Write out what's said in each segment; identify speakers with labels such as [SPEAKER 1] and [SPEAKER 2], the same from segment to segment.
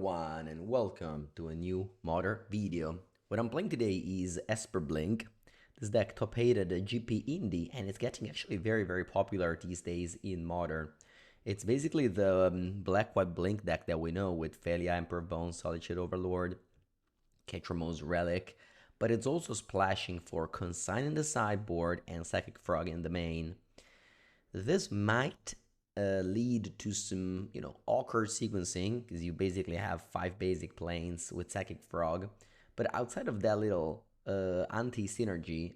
[SPEAKER 1] everyone and welcome to a new modern video. What I'm playing today is Esper Blink. This deck top 8 at the GP Indie and it's getting actually very popular these days in modern. It's basically the black-white Blink deck that we know with Felia, Emperor Bone, Solitude Overlord, Ketramo's Relic, but it's also splashing for Consign in the sideboard and Psychic Frog in the main. This might lead to some, awkward sequencing because you basically have 5 basic planes with Psychic Frog. But outside of that little anti-synergy,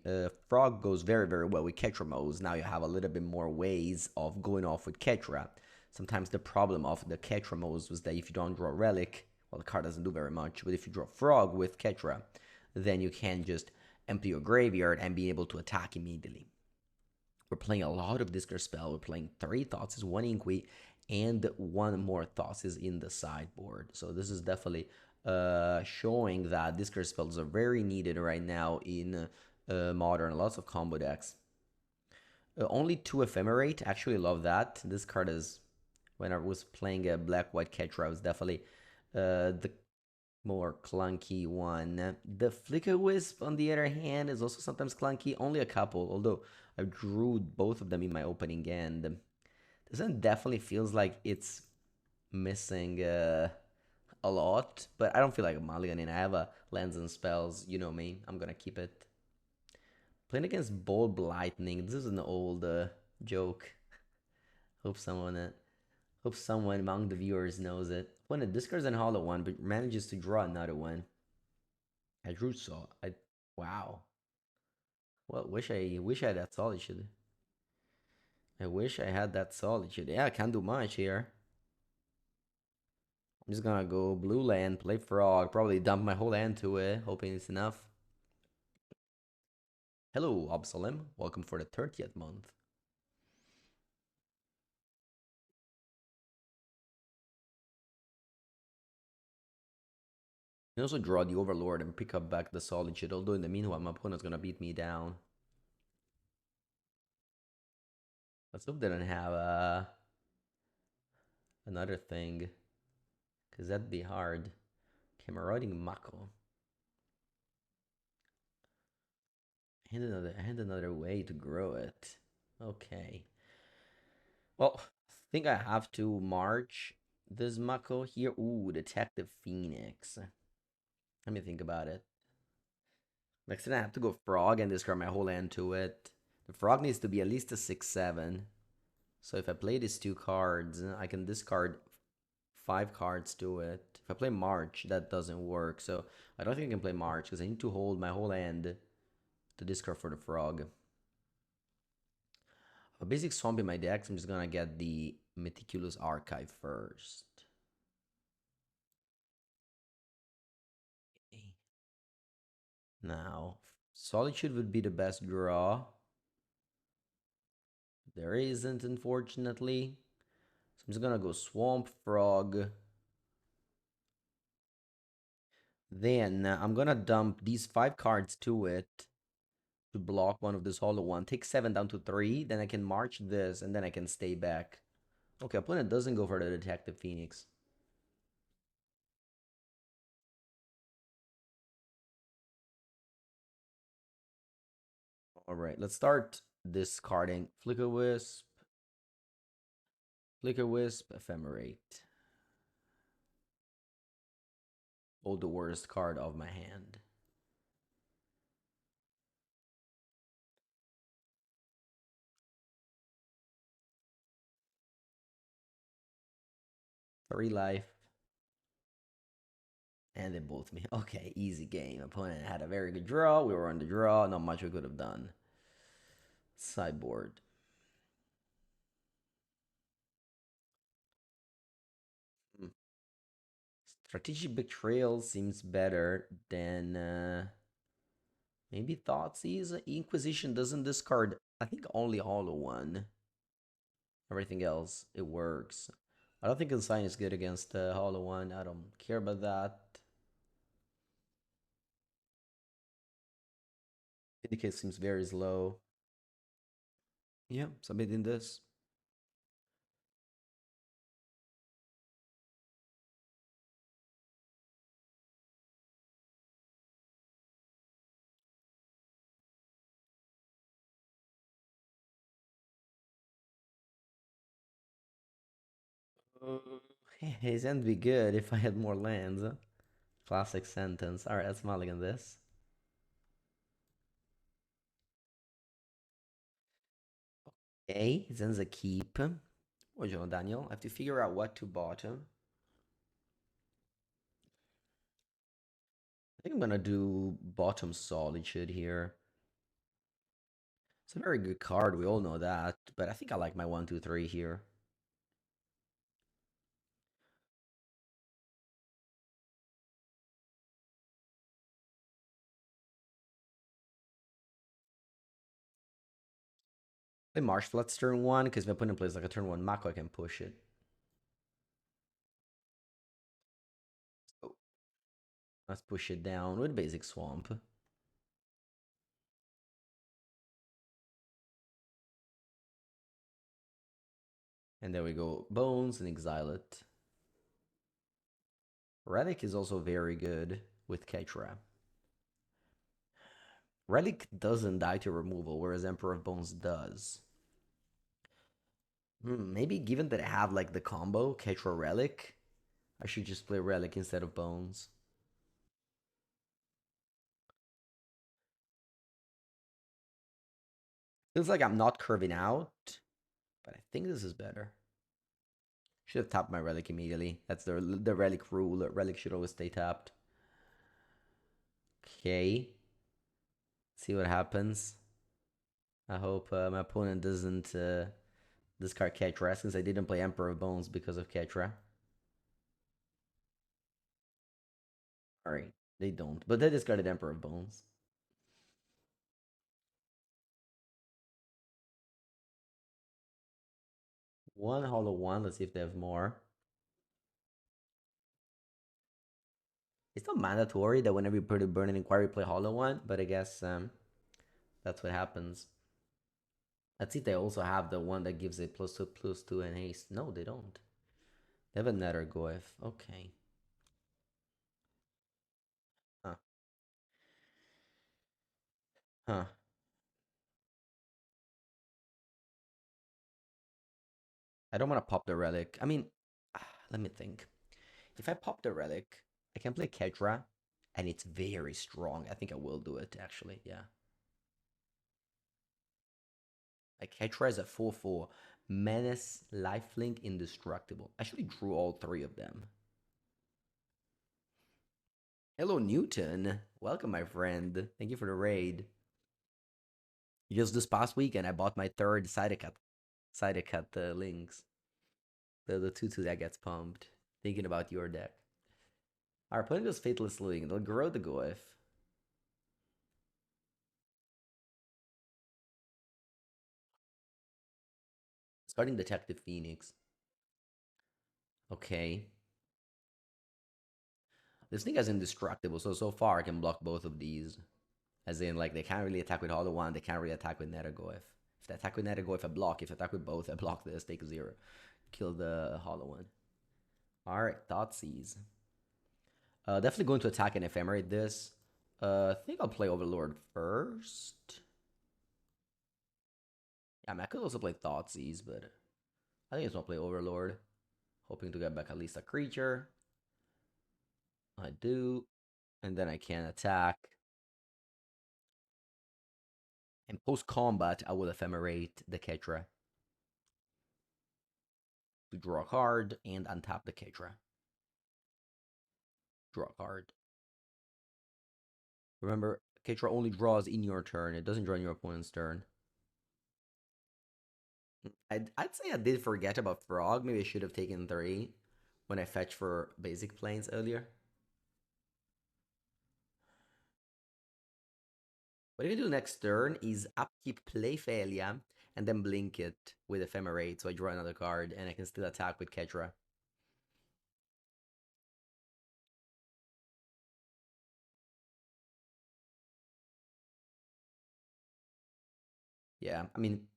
[SPEAKER 1] Frog goes very well with Ketramos. Now you have a little bit more ways of going off with Ketra. Sometimes the problem of the Ketramos was that if you don't draw Relic, well, the card doesn't do very much, but if you draw Frog with Ketra, then you can just empty your graveyard and be able to attack immediately. We're playing a lot of Discard Spell. We're playing 3 Thoughtseize, 1 Inqui, and 1 more Thoughtseize in the sideboard. So this is definitely showing that Discard Spells are very needed right now in Modern. Lots of combo decks. Only 2 Ephemerate. Actually love that. This card is, when I was playing a black-white Ketra, was definitely the more clunky one. The Flicker Wisp, on the other hand, is also sometimes clunky. Only a couple, although I drew both of them in my opening end. This one definitely feels like it's missing a lot, but I don't feel like a mulligan, and I have a Lands and Spells, you know me, I'm gonna keep it. Playing against Bold Lightning, this is an old joke. Hope someone among the viewers knows it. When it discards an hollow one, but manages to draw another one. I drew wow. Well, wish I had that Solitude. I wish I had that Solitude. Yeah, I can't do much here. I'm just gonna go blue land, play Frog, probably dump my whole hand to it, hoping it's enough. Hello, Absalom. Welcome for the 30th month. I also draw the Overlord and pick up back the Solitude, although in the meanwhile my opponent's gonna beat me down. Let's hope they don't have another thing, because that'd be hard. Okay, Marauding Mako. And another way to grow it. Okay. Well, I think I have to march this Mako here. Ooh, Detective Phoenix. Let me think about it. Next time I have to go Frog and discard my whole hand to it. The Frog needs to be at least a 6/7. So if I play these 2 cards, I can discard 5 cards to it. If I play March, that doesn't work. So I don't think I can play March because I need to hold my whole hand to discard for the Frog. A basic swamp in my deck, so I'm just gonna get the Meticulous Archive first. Okay. Now, Solitude would be the best draw. There isn't, unfortunately. So I'm just gonna go Swamp Frog. Then I'm gonna dump these 5 cards to it to block one of this hollow one. Take 7 down to 3. Then I can march this, and then I can stay back. Okay, opponent doesn't go for the Detective Phoenix. Alright, let's start discarding Flicker Wisp, Ephemerate. Oh, the worst card of my hand. Three life. And they both me. Okay, easy game. Opponent had a very good draw. We were on the draw. Not much we could have done. Sideboard. Strategic Betrayal seems better than maybe Thoughtseize. Inquisition doesn't discard, I think, only Hollow one. Everything else, it works. I don't think Consign is good against Hollow one. I don't care about that. Indicate seems very slow. Yeah, submitting this. His end would be good if I had more lands. Classic sentence. Alright, let's mulligan this. Okay, his end's a keep. What you know, Daniel? I have to figure out what to bottom. I think I'm gonna do bottom solitude here. It's a very good card, we all know that, but I think I like my 1, 2, 3 here. Play Marsh Floods turn 1, because if my opponent plays like a turn 1 Mako, I can push it. So let's push it down with basic Swamp. And there we go, Bones and exile it. Relic is also very good with Ketra. Relic doesn't die to removal, whereas Emperor of Bones does. Maybe given that I have like the combo, Ketra Relic, I should just play Relic instead of Bones. Feels like I'm not curving out, but I think this is better. Should have tapped my Relic immediately. That's the Relic rule. Relic should always stay tapped. Okay. See what happens. I hope my opponent doesn't discard Ketra, since I didn't play Emperor of Bones because of Ketra. Alright, they don't. But they discarded Emperor of Bones. One Hollow One. Let's see if they have more. It's not mandatory that whenever you put a Burning Inquiry, play Hollow One, but I guess that's what happens. Let's see if they also have the one that gives it +2/+2 and haste. No, they don't. They have a Nethergoyf. Okay. Huh. Huh. I don't want to pop the Relic. I mean, let me think. If I pop the Relic, I can play Kedra, and it's very strong. I think I will do it, actually. Yeah. Like, Kedra is a 4/4. Menace, Lifelink, Indestructible. I actually drew all three of them. Hello, Newton. Welcome, my friend. Thank you for the raid. Just this past weekend, I bought my third Sidecut links. The 2/2 that gets pumped. Thinking about your deck. Our opponent goes Faithless Link. They'll grow the Goif. Starting Detective Phoenix. Okay. This thing is indestructible, so far I can block both of these. As in, like, they can't really attack with Hollow One, they can't really attack with Nethergoyf. If they attack with Nethergoyf, I block. If I attack with both, I block this, take 0. Kill the Hollow One. Alright, Thoughtseize. Definitely going to attack and ephemerate this. I think I'll play Overlord first. Yeah, I mean, I could also play Thoughtseize, but I think it's gonna play Overlord. Hoping to get back at least a creature. I do. And then I can attack. And post-combat, I will ephemerate the Ketra. To draw a card and untap the Ketra. Draw a card. Remember, Ketra only draws in your turn. It doesn't draw in your opponent's turn. I'd say I did forget about Frog. Maybe I should have taken 3 when I fetched for basic planes earlier. What I can do next turn is upkeep play Failure and then blink it with Ephemerate, so I draw another card and I can still attack with Ketra. Yeah, I mean,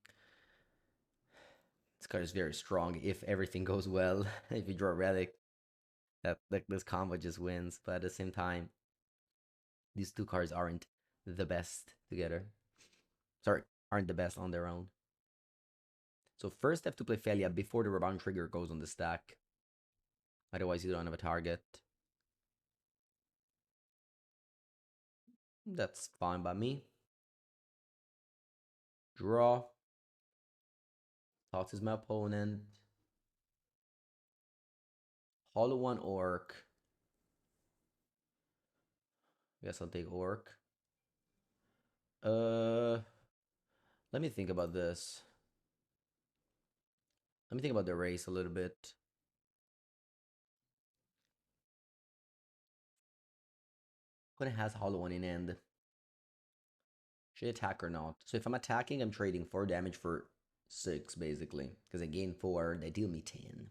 [SPEAKER 1] this card is very strong if everything goes well. If you draw a Relic, this combo just wins. But at the same time, these two cards aren't the best together. Sorry, aren't the best on their own. So first I have to play Felia before the rebound trigger goes on the stack. Otherwise, you don't have a target. That's fine by me. Draw. Talk to my opponent. Hollow one orc. Guess I'll take orc. Uh, Let me think about this. Let me think about the race a little bit. When it has hollow one in end. Should I attack or not? So if I'm attacking, I'm trading 4 damage for 6, basically. Because I gain 4, they deal me 10.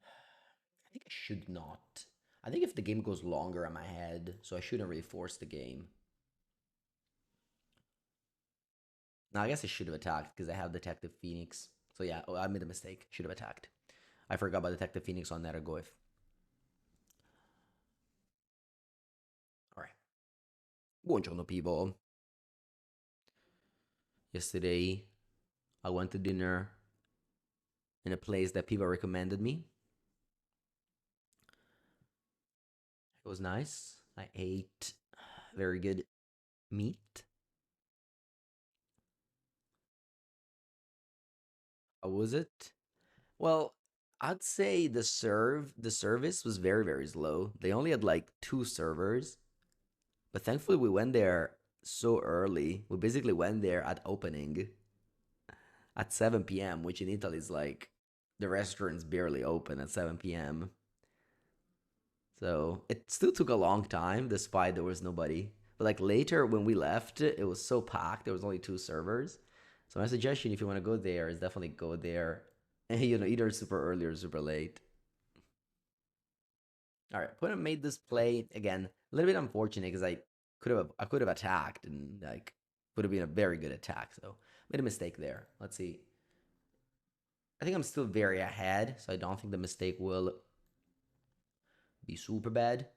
[SPEAKER 1] I think I should not. I think if the game goes longer, I'm ahead, so I shouldn't really force the game. Now, I guess I should have attacked because I have Detective Phoenix. So yeah, I made a mistake. Should have attacked. I forgot about Detective Phoenix on Nergoth. Alright. Buongiorno, people. Yesterday, I went to dinner in a place that people recommended me. It was nice. I ate very good meat. How was it? Well, I'd say the service was very, very slow. They only had like 2 servers, but thankfully we went there so early. We basically went there at opening at 7 p.m., which in Italy is like the restaurant's barely open at 7 p.m. So it still took a long time despite there was nobody. But like later when we left, it was so packed. There was only 2 servers. So my suggestion, if you want to go there, is definitely go there. Either super early or super late. All right, Puna made this play again. A little bit unfortunate because I could have attacked and like would have been a very good attack. So made a mistake there. Let's see. I think I'm still very ahead, so I don't think the mistake will be super bad.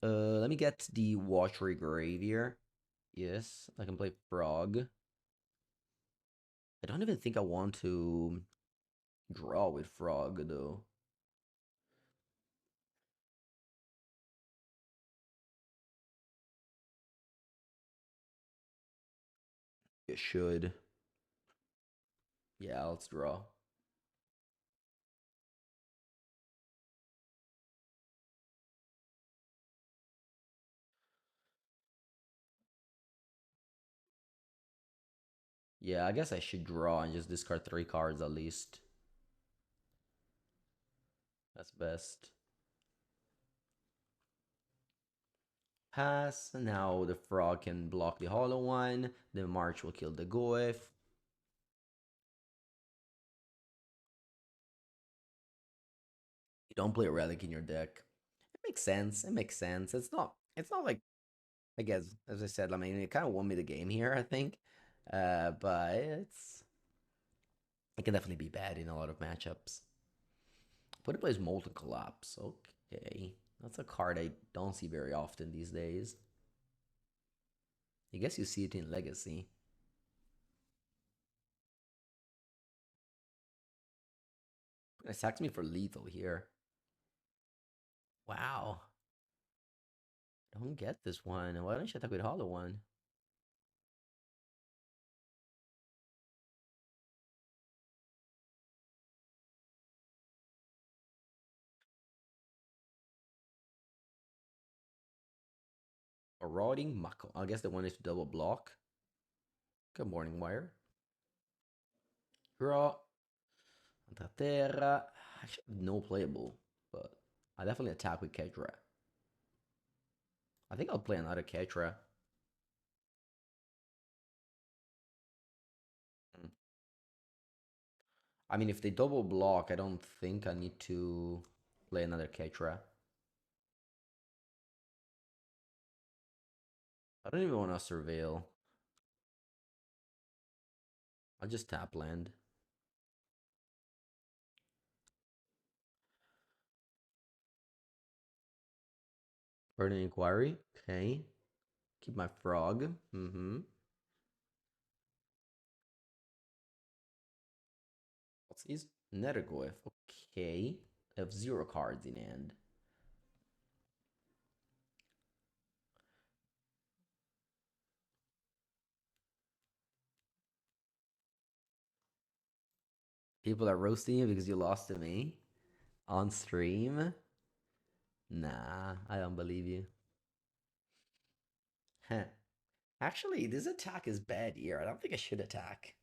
[SPEAKER 1] Let me get the Watery Grave here. Yes, I can play Frog. I don't even think I want to draw with Frog though. It should. Yeah, let's draw. Yeah, I guess I should draw and just discard 3 cards at least. That's best. Pass. Now the frog can block the hollow one. The march will kill the goif. You don't play a relic in your deck. It makes sense. It makes sense. It's not like I guess as I said, I mean it kind of won me the game here, I think. But it can definitely be bad in a lot of matchups. But it plays Molten Collapse. Okay. That's a card I don't see very often these days. I guess you see it in Legacy. It sacks me for lethal here. Wow. I don't get this one. Why don't you attack with Hollow One? A Rotting Mako. I guess the one is to double block. Good morning, Wire. Draw. Terra. Actually, no playable, but I definitely attack with Kedra. I think I'll play another Kedra. Hmm. I mean, if they double block, I don't think I need to play another Kedra. I don't even want to surveil. I'll just tap land. Burning Inquiry. Okay. Keep my frog. Mm-hmm. Thoughtseize. Netherglyph. Okay. I have 0 cards in hand. People are roasting you because you lost to me on stream. Nah, I don't believe you. Huh. Actually, this attack is bad here. I don't think I should attack.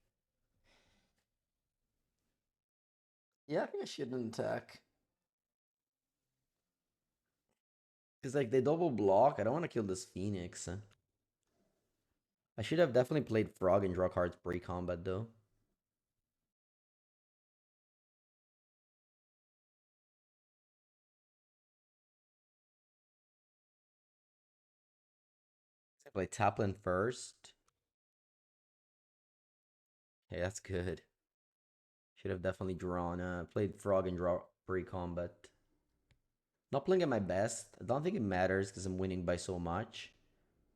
[SPEAKER 1] Yeah, I think I shouldn't attack. Because, like, they double block. I don't want to kill this Phoenix. I should have definitely played Frog and draw cards pre-combat, though. I play Taplin first. Okay, that's good. Should have definitely drawn, played Frog and draw pre-combat. Not playing at my best. I don't think it matters because I'm winning by so much.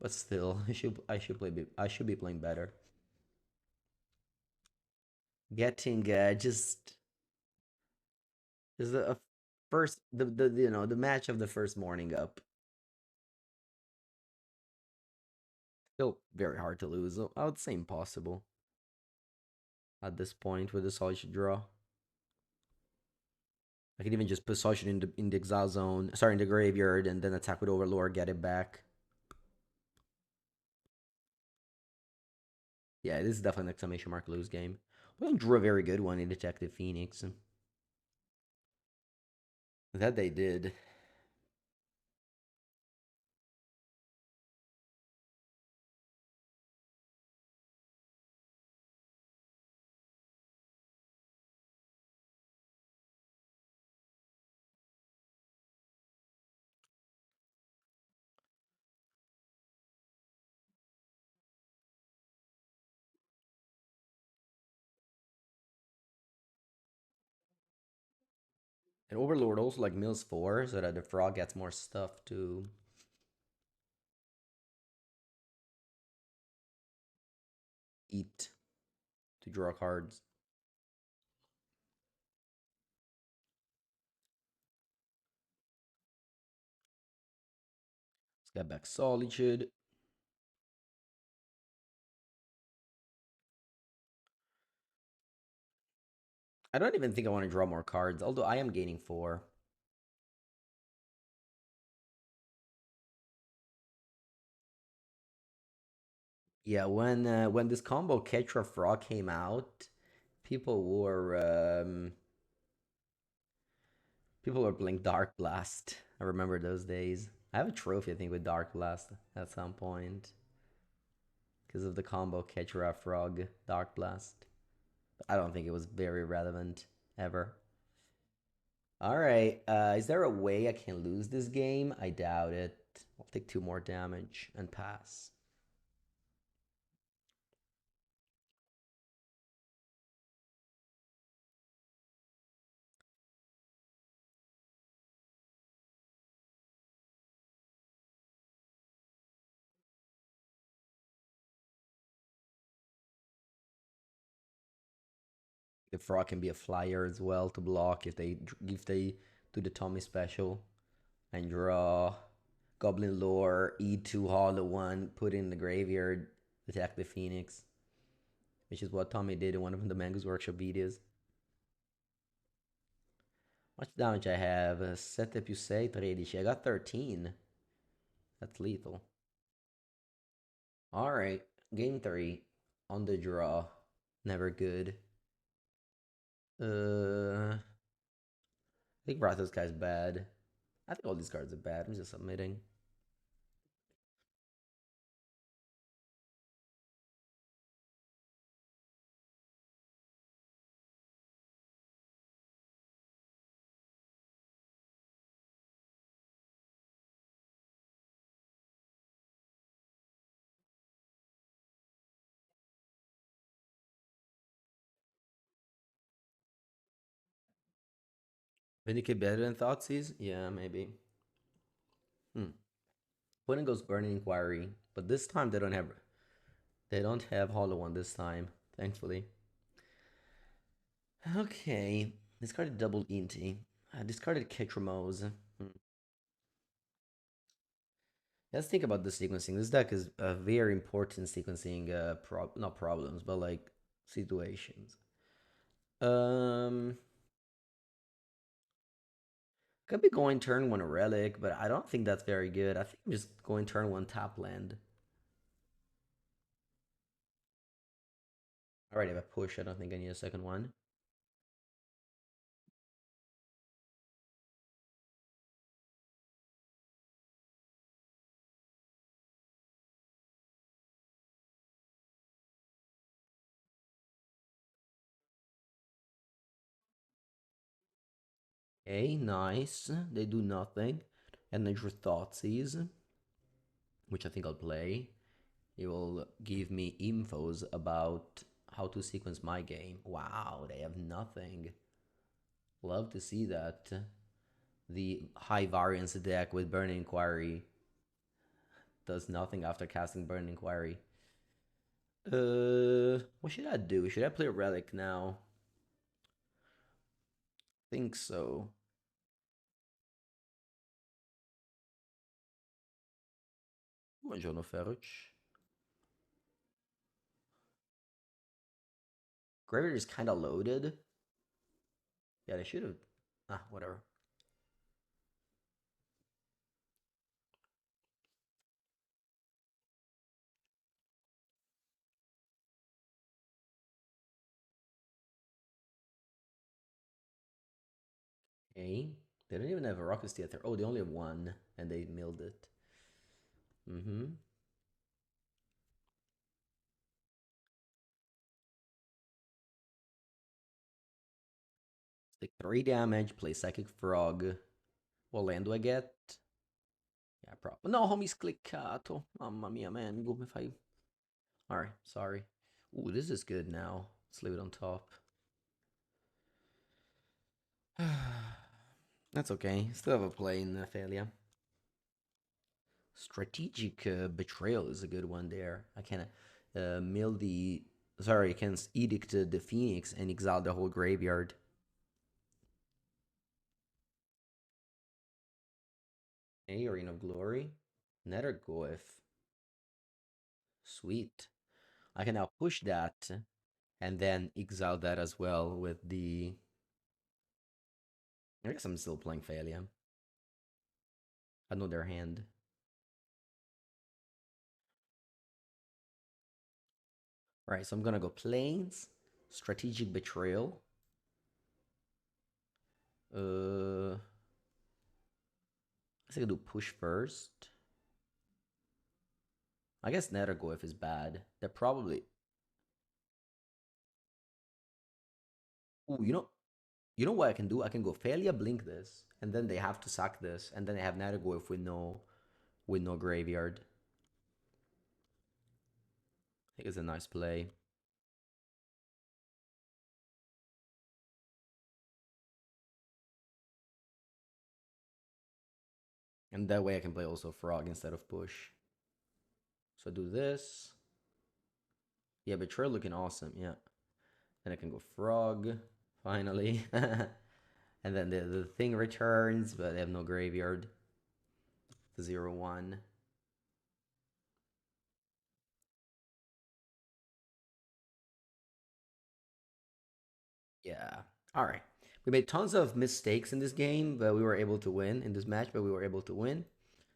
[SPEAKER 1] But still, I should be playing better. Getting just is a first the match of the first morning up. Still very hard to lose. I would say impossible at this point with the solid draw. I can even just put Sasha in the exile zone, sorry, in the graveyard, and then attack with Overlord, get it back. Yeah, this is definitely an exclamation mark lose game. We don't drew a very good one in Detective Phoenix. That they did. And Overlord also like mills 4 so that the frog gets more stuff to eat, to draw cards. Let's get back Solitude. I don't even think I want to draw more cards, although I am gaining 4. Yeah, when this combo Ketra Frog came out, people were people were playing Dark Blast. I remember those days. I have a trophy, I think, with Dark Blast at some point because of the combo Ketra Frog Dark Blast. But I don't think it was very relevant ever. All right, is there a way I can lose this game? I doubt it. I'll take 2 more damage and pass. The frog can be a flyer as well to block if they do the Tommy special and draw Goblin Lore, E2 Hollow 1, put in the graveyard, attack the Phoenix, which is what Tommy did in one of the Mango's Workshop videos. Much damage I have? 7 più 6, 13. I got 13. That's lethal. Alright, game 3. On the draw. Never good. I think Ratha's guy's bad. I think all these cards are bad. I'm just submitting. Vindicate better than Thoughtseize? Yeah, maybe. Point goes Burning Inquiry, but this time they don't have Hollow One this time, thankfully. Okay, discarded double Inti. Discarded Ketramos. Let's think about the sequencing. This deck is a very important sequencing, not problems, but like situations. Um, could be going turn one relic, but I don't think that's very good. I think I'm just going turn one tap land. Alright, if I push, I don't think I need a second one. Okay, nice. They do nothing. And then your Thoughtseize, which I think I'll play. It will give me infos about how to sequence my game. Wow, they have nothing. Love to see that. The high variance deck with Burning Inquiry does nothing after casting Burning Inquiry. What should I do? Should I play Relic now? Think so. Buongiorno, Ferrucci. Graveyard is kind of loaded. Yeah, they should have. Ah, whatever. Okay. They don't even have a Rocket Theater. Oh, they only have one, and they milled it. Mm-hmm. Take 3 damage, play Psychic Frog. What land do I get? Yeah, probably. No, mi scliccato. Mamma mia, man. Come fai? Alright, sorry. Ooh, this is good now. Let's leave it on top. That's okay. Still have a play in Thalia. Strategic Betrayal is a good one there. I can mill the... Sorry, I can edict the Phoenix and exile the whole graveyard. Hey, Arena of Glory. Nethergoyf. Sweet. I can now push that and then exile that as well with the... I guess I'm still playing Thalia. I know their hand. Right, so I'm gonna go Plains, Strategic Betrayal. I guess I could do push first. I guess Nethergoyf is bad. They're probably... Ooh, you know what I can do? I can go Thalia, blink this, and then they have to sack this, and then they have Nethergoyf with no graveyard. I think it's a nice play. And that way I can play also Frog instead of push. So I do this. Yeah, Betrayal looking awesome, yeah. Then I can go Frog, finally. And then the thing returns, but they have no graveyard. 0-1. Yeah. All right. We made tons of mistakes in this game, but we were able to win in this match, but we were able to win.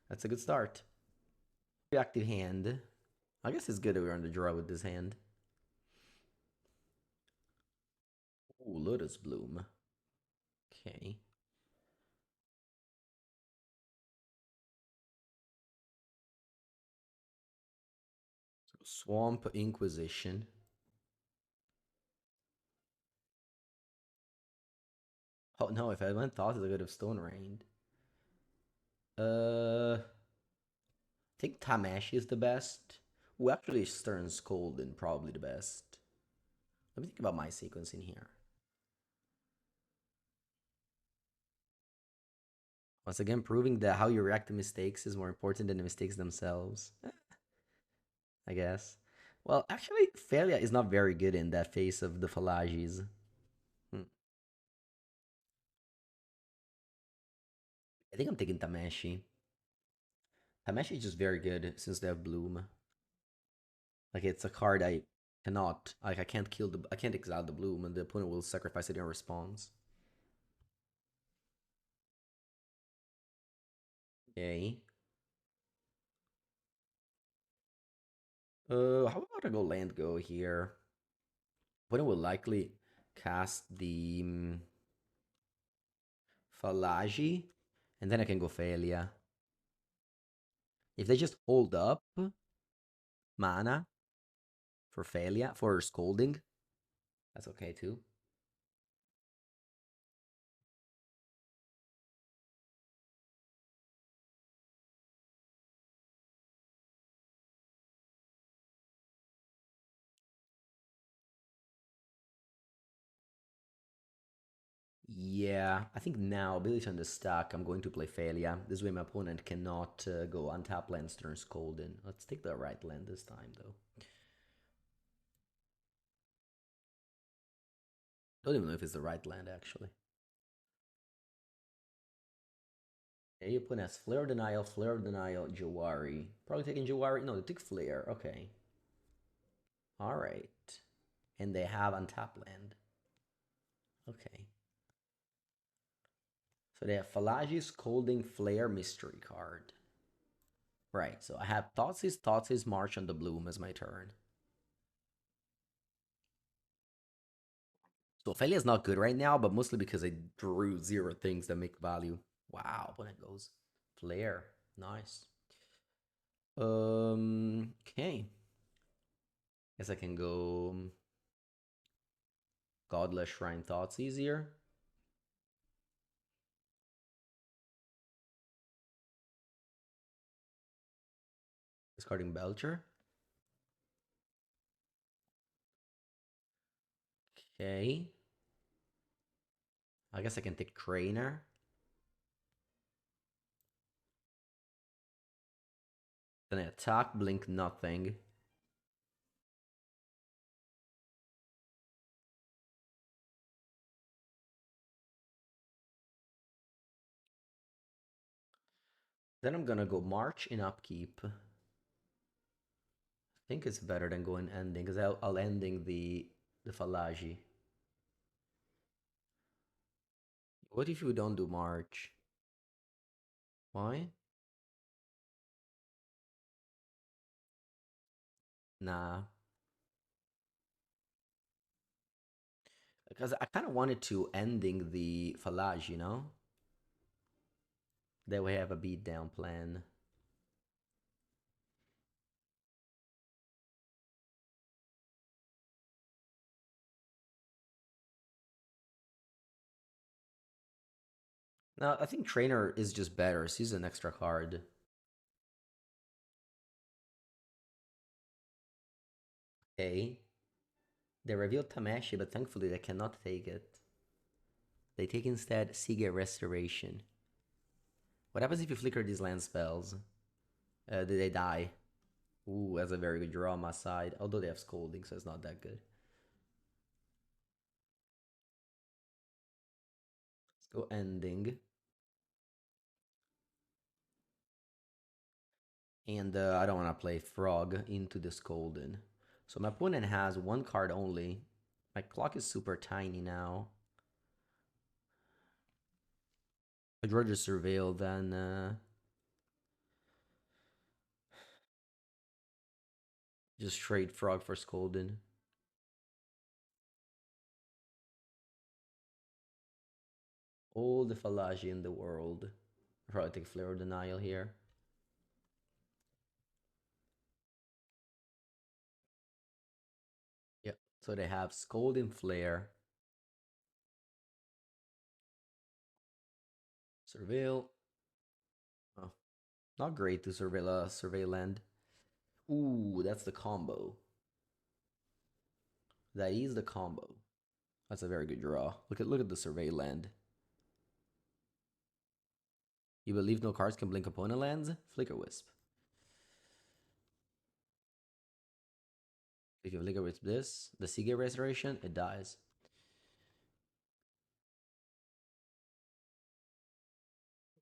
[SPEAKER 1] That's a good start. Reactive hand. I guess it's good that we're on the draw with this hand. Ooh, Lotus Bloom. Okay. So Swamp Inquisition. Oh no, if I went Thought, I could have Stone Rained. I think Tamashi is the best. Who actually Stern Scolding probably the best. Let me think about my sequence in here. Once again, proving that how you react to mistakes is more important than the mistakes themselves. I guess. Well, actually, Felia is not very good in that face of the Falagis. Hmm. I think I'm taking Tameshi. Tameshi is just very good since they have Bloom. Like it's a card I cannot, like I can't kill the, I can't exile the Bloom, and the opponent will sacrifice it in response. Okay. How about I go land go here? Opponent will likely cast the Falaji, and then I can go Failure. If they just hold up mana for Failure, for Scolding, that's okay too. Yeah, I think now, ability on the stack, I'm going to play Failure. This way my opponent cannot go untap lands turn Scolding. Let's take the right land this time, though. Don't even know if it's the right land, actually. Okay, your opponent has Flare Denial, Jawari. Probably taking Jawari. No, they took Flare. Okay. Alright. And they have untap land. Okay. So they have Falaji, Scolding, Flare, Mystery card. Right, so I have Thoughtseize, March on the Bloom as my turn. So Ophelia is not good right now, but mostly because I drew 0 things that make value. Wow, opponent goes Flare. Nice. Okay. Guess I can go Godless Shrine Thoughts easier. Discarding Belcher. Okay. I guess I can take Trainer. Then I attack, blink nothing. Then I'm gonna go March in upkeep. I think it's better than going ending, because I'll ending the Falaji. What if you don't do March? Why? Nah. Because I kind of wanted to ending the Falaj, you know? That way I have a beatdown plan. No, I think Trainer is just better. So he's an extra card. Okay. They revealed Tamashi, but thankfully they cannot take it. They take instead Sige Restoration. What happens if you flicker these land spells? Do they die? Ooh, that's a very good draw on my side. Although they have Scolding, so it's not that good. Let's go Ending. And I don't want to play Frog into the Scolding. So my opponent has 1 card only. My clock is super tiny now. I'd rather Surveil than just trade Frog for Scolding. All the Falaji in the world. I'll probably take Flare Denial here. Yep. So they have Scolding Flare. Surveil. Oh, not great to surveil land. Ooh, that's the combo. That is the combo. That's a very good draw. Look at the survey land. You believe no cards can blink opponent lands? Flicker Wisp. If you flicker with this, the Sige Restoration, it dies.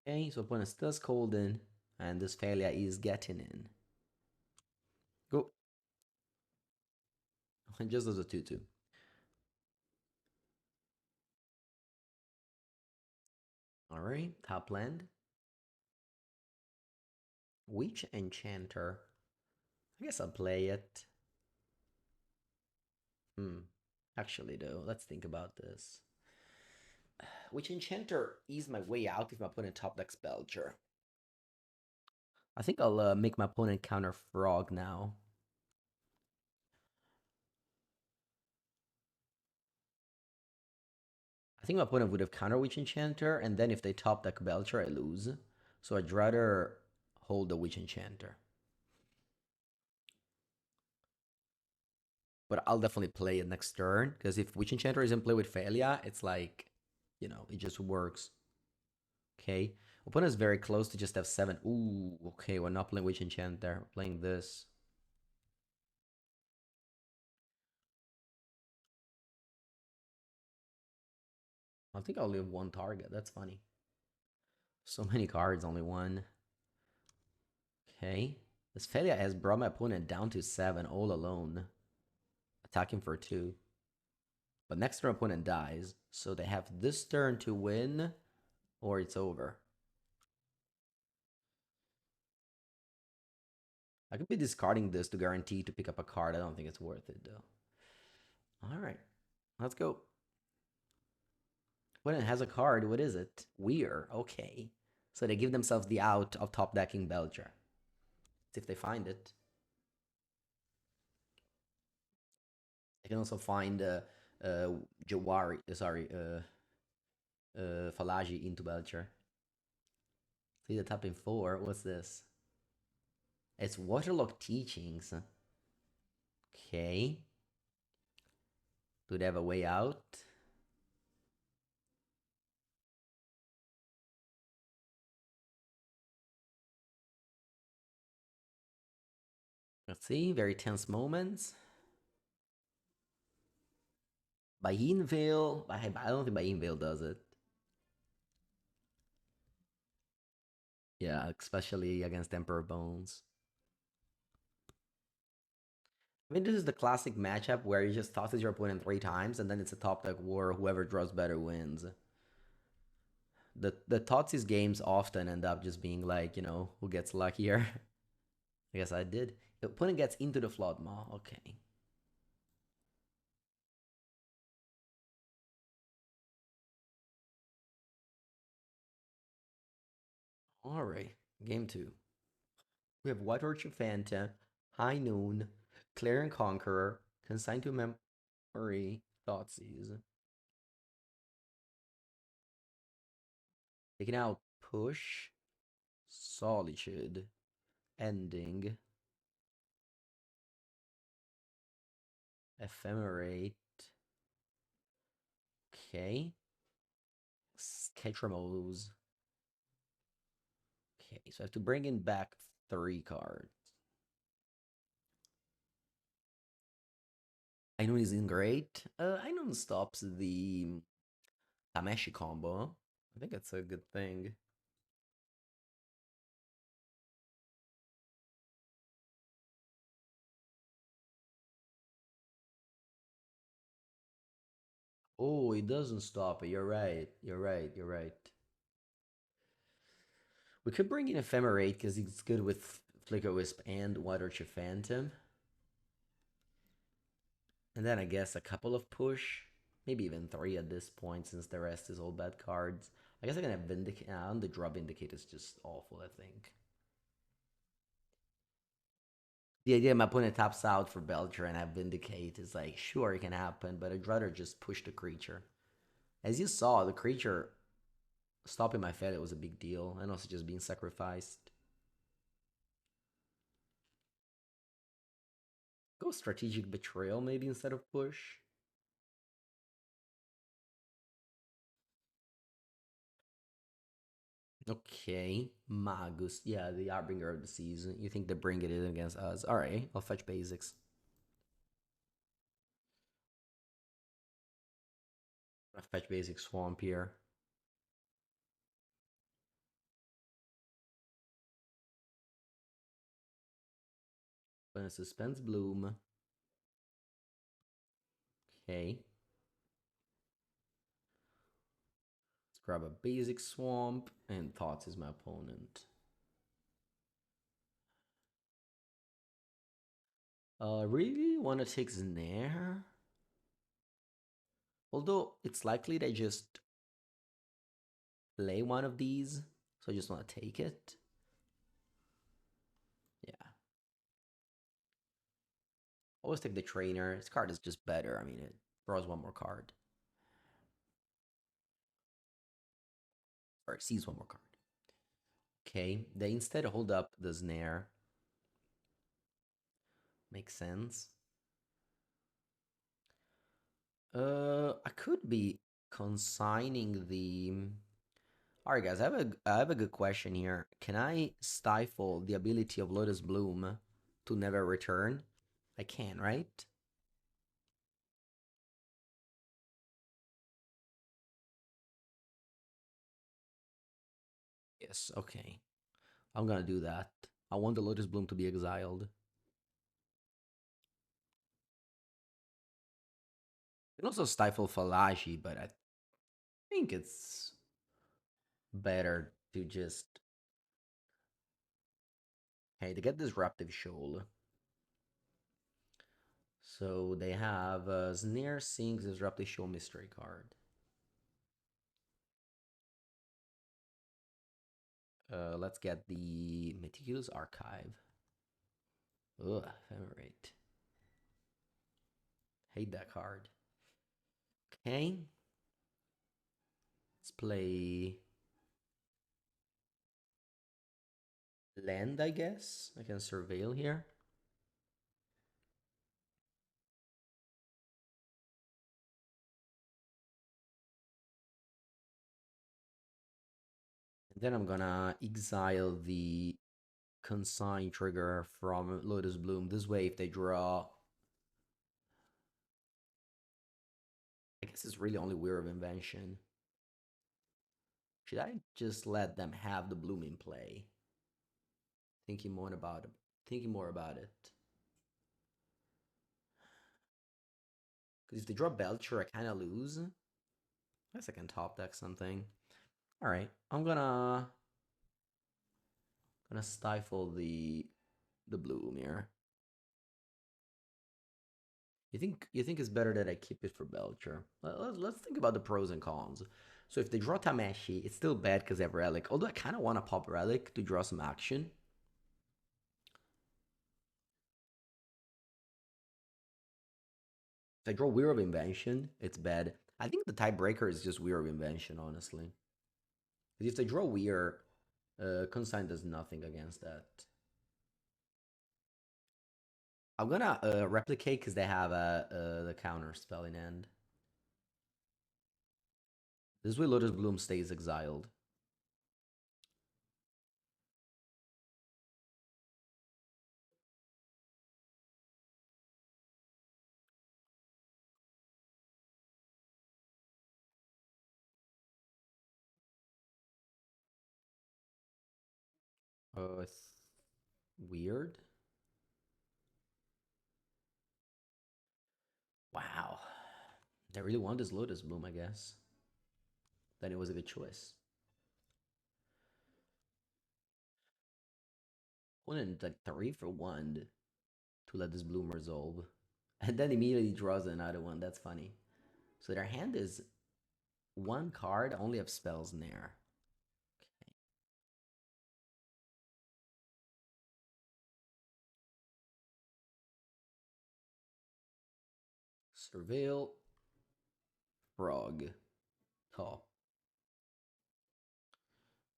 [SPEAKER 1] Okay, so opponent still scolding, and this failure is getting in. Go. And just as a 2-2. Alright, top land. Witch Enchanter. I guess I'll play it. Actually, though, let's think about this. Witch Enchanter is my way out if my opponent top decks Belcher. I think I'll make my opponent counter Frog now. I think my opponent would have counter Witch Enchanter, and then if they top deck Belcher, I lose. So I'd rather hold the Witch Enchanter. But I'll definitely play it next turn, because if Witch Enchanter is in play with Failure, it's like, you know, it just works. Okay. Opponent is very close to just have 7. Ooh, okay, we're not playing Witch Enchanter. We're playing this. I think I'll leave one target. That's funny. So many cards, only one. Okay. This failure has brought my opponent down to 7 all alone. Attacking for 2. But next turn opponent dies. So they have this turn to win, or it's over. I could be discarding this to guarantee to pick up a card. I don't think it's worth it though. Alright. Let's go. Opponent has a card. What is it? Weir. Okay. So they give themselves the out of top decking Belcher. See if they find it. They can also find Jawari, Falaji into Belcher. See the tapping 4. What's this? It's Waterlock Teachings. Okay. Do they have a way out? Let's see. Very tense moments. Bainvale. I don't think Bainvale does it. Yeah, especially against Emperor Bones. I mean, this is the classic matchup where you just tosses your opponent 3 times and then it's a top deck war. Whoever draws better wins. The Totsis games often end up just being like, you know, who gets luckier. I guess I did. The opponent gets into the Flood Maw. Okay. Alright. Game 2. We have White Orchid Phantom, High Noon, Clarion Conqueror, Consigned to Memory, Thoughtseize. Taking out Push, Solitude, Ending, Ephemerate. Okay. Sketramose. Okay, so I have to bring in back 3 cards. I know isn't great. I know stops the Tameshi combo. I think that's a good thing. Oh, it doesn't stop it. You're right. You're right. You're right. We could bring in Ephemerate because he's good with Flicker Wisp and White Orchid Phantom. And then I guess a couple of push. Maybe even 3 at this point since the rest is all bad cards. I guess I can have Vindicate. The Drop Vindicate is just awful, I think. The idea my opponent taps out for Belcher and have Vindicate is like, sure, it can happen, but I'd rather just push the creature. As you saw, the creature stopping my failure was a big deal, and also just being sacrificed. Go Strategic Betrayal maybe instead of push. Okay, Magus. Yeah, the Harbinger of the Season. You think they bring it in against us? Alright, I'll fetch basics. I'll fetch basic Swamp here. When a Suspense Bloom. Okay. Let's grab a basic Swamp, and Thoughts is my opponent. Really want to take Snare? Although it's likely they just play one of these, so I just want to take it. Yeah. Always take the Trainer. This card is just better. I mean, it draws one more card. Or it sees one more card. Okay, they instead hold up the Snare. Makes sense. I could be consigning the. All right, guys. I have a good question here. Can I stifle the ability of Lotus Bloom to never return? I can, right? Yes. Okay. I'm gonna do that. I want the Lotus Bloom to be exiled. You can also stifle Falaji, but I think it's better to just. Hey, to get Disruptive Shoal. So they have Snare Sings Disruptive Shoal Mystery card. Let's get the Meticulous Archive. Ugh, Ephemerate. Hate that card. Okay. Let's play land, I guess. I can surveil here. And then I'm gonna exile the consign trigger from Lotus Bloom. This way, if they draw, I guess it's really only Weir of Invention. Should I just let them have the Bloom in play? Thinking more about it. Thinking more about it. Because if they draw Belcher, I kind of lose. I guess I can top deck something. All right, I'm gonna stifle the Bloom here. You think it's better that I keep it for Belcher? Let's think about the pros and cons. So if they draw Tameshi, it's still bad because they have Relic. Although I kind of want to pop Relic to draw some action. If I draw Weir of Invention, it's bad. I think the tiebreaker is just Weir of Invention, honestly. Because if they draw Weir, Consign does nothing against that. I'm gonna replicate because they have the counter spell in end. This way Lotus Bloom stays exiled. Oh, it's weird. Wow. They really want this Lotus Bloom, I guess. Then it was a good choice. Opponent like 3 for 1 to let this Bloom resolve. And then immediately draws another one. That's funny. So their hand is one card, only have spells in there. Surveil. Frog. Top.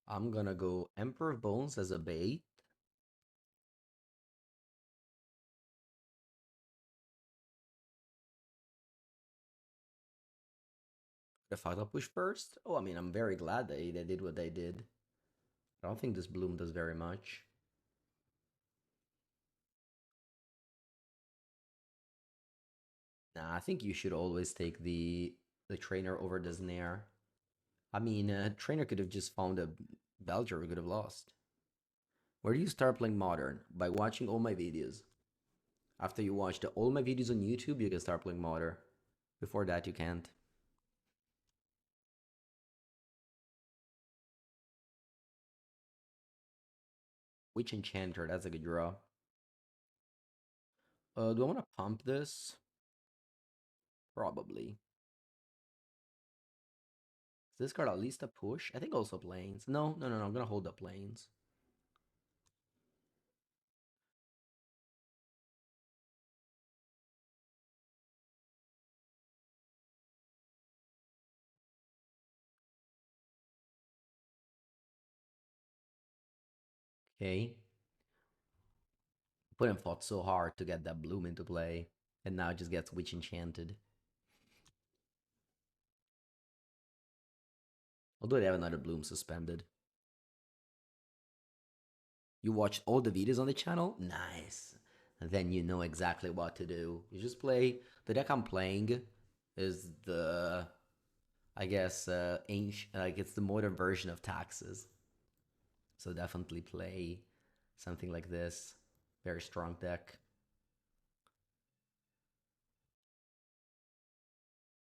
[SPEAKER 1] I'm gonna go Emperor of Bones as a bait. The Fatal Push first? Oh, I mean, I'm very glad they did what they did. I don't think this Bloom does very much. Nah, I think you should always take the trainer over the snare. I mean, trainer could have just found a Belcher we could have lost. Where do you start playing Modern? By watching all my videos. After you watch all my videos on YouTube, you can start playing Modern. Before that, you can't. Witch Enchanter, that's a good draw. Do I want to pump this? Probably. Is this card at least a push? I think also planes. No, no, no, no. I'm gonna hold the planes. Okay. Put him fought so hard to get that bloom into play, and now it just gets Witch Enchanted. Although they have another bloom suspended. You watched all the videos on the channel? Nice. And then you know exactly what to do. You just play. The deck I'm playing is the, I guess, ancient, like it's the modern version of Taxes. So definitely play something like this. Very strong deck.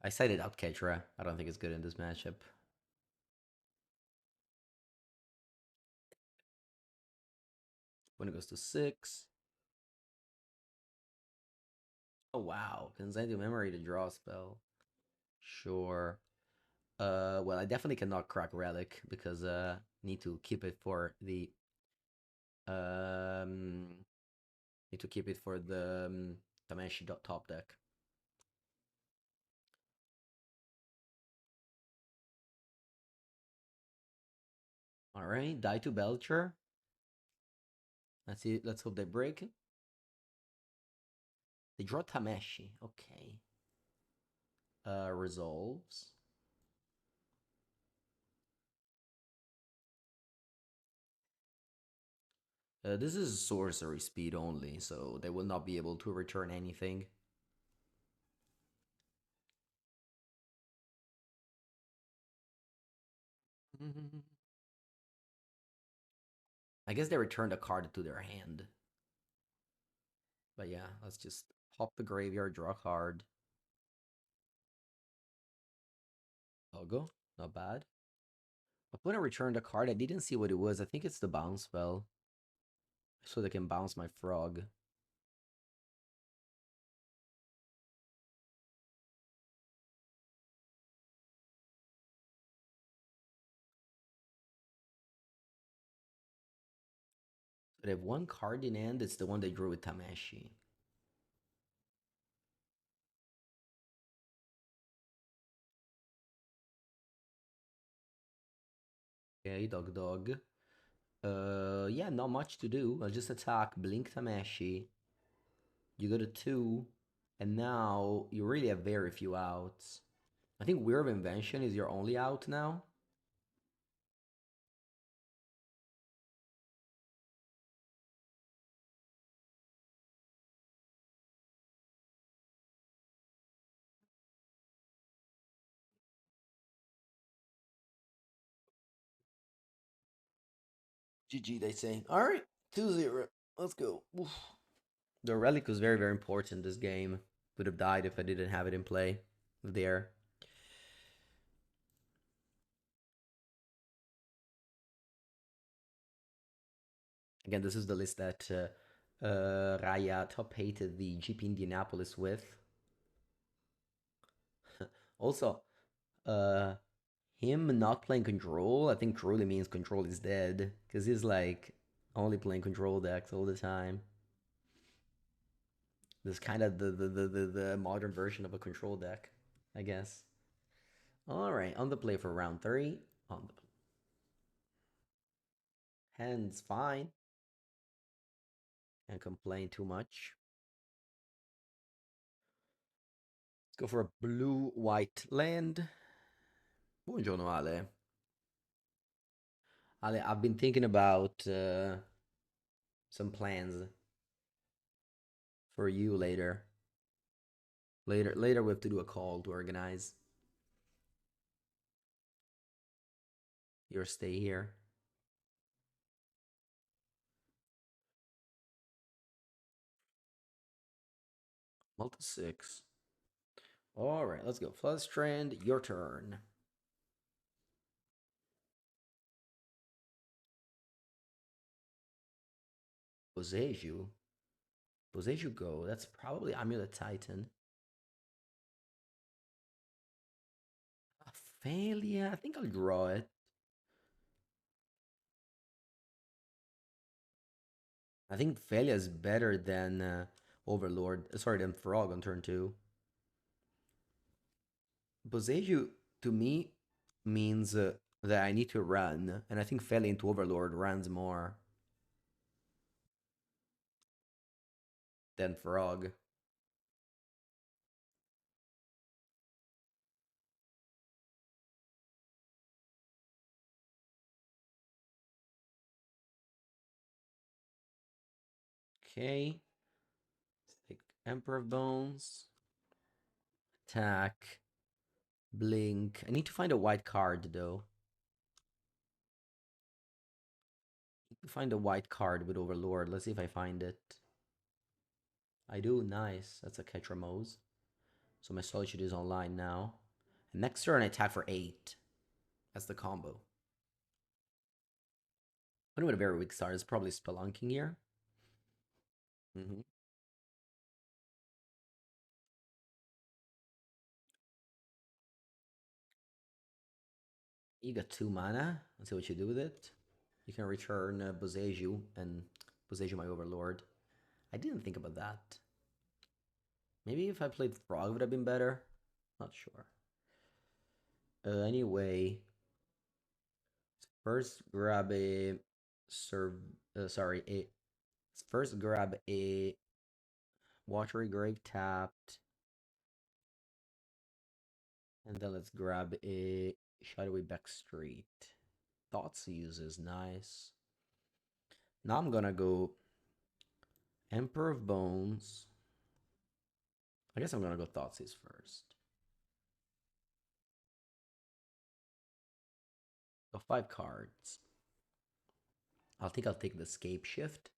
[SPEAKER 1] I cited out Ketra. I don't think it's good in this matchup. When it goes to 6. Oh wow, Consenting Memory to draw a spell. Sure. Well, I definitely cannot crack Relic because need to keep it for the um need to keep it for the Tameshi top deck. All right, die to Belcher. Let's see. Let's hope they break. They draw Tameshi. Okay. Resolves. This is sorcery speed only, so they will not be able to return anything. I guess they returned a card to their hand. But yeah, let's just pop the graveyard, draw a card. Logo, not bad. But when I returned a card, I didn't see what it was. I think it's the bounce spell. So they can bounce my frog. So they have one card in hand. It's the one they drew with Tamashi. Okay, dog dog. Yeah, not much to do. I'll just attack, blink Tamashi. You go to 2, and now you really have very few outs. I think Weird of Invention is your only out now. GG, they say. All right, 2-0. Let's go. Oof. The relic was very, very important this game. Would have died if I didn't have it in play there. Again, this is the list that Raya top hated the GP Indianapolis with. Also, uh, him not playing control, I think truly means control is dead. Because he's like only playing control decks all the time. This kind of the modern version of a control deck, I guess. All right, on the play for round 3. On the hands fine. Can't complain too much. Let's go for a blue-white land. Buongiorno, Ale. Ale, I've been thinking about some plans for you later. Later, we have to do a call to organize your stay here. Multi 6. Alright, let's go. Flood Strand, your turn. Boseiju. Boseiju go. That's probably Amulet Titan. Failure. I think I'll draw it. I think Failure is better than Overlord. Sorry, than Frog on turn 2. Boseiju, to me, means that I need to run. And I think Failure into Overlord runs more than Frog. Okay. Let's take Emperor of Bones. Attack. Blink. I need to find a white card, though. To find a white card with Overlord. Let's see if I find it. I do. Nice. That's a Ketramose. So my Solitude is online now. And next turn, I attack for 8. That's the combo. Putting with a very weak start is probably Spelunking here. Mm-hmm. You got 2 mana. Let's see what you do with it. You can return Boseiju and Boseiju my Overlord. I didn't think about that. Maybe if I played Frog would have been better. Not sure. Anyway, first grab a serve. Sorry, a first grab a Watery Grave tapped, and then let's grab a Shadowy Backstreet. Thoughtseize is nice. Now I'm gonna go Emperor of Bones. I guess I'm gonna go Thoughtseize first. Go 5 cards. I'll take the Scape Shift.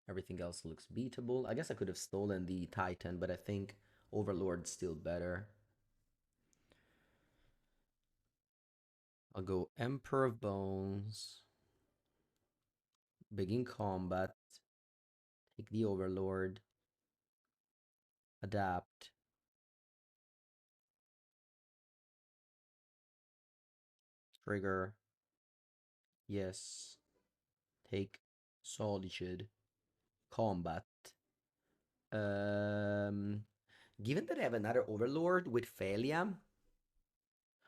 [SPEAKER 1] Everything else looks beatable. I guess I could have stolen the Titan, but I think Overlord's still better. I'll go Emperor of Bones. Begin combat. Take the Overlord. Adapt. Trigger. Yes. Take Solitude. Combat. Um, Given that I have another Overlord with Phalia,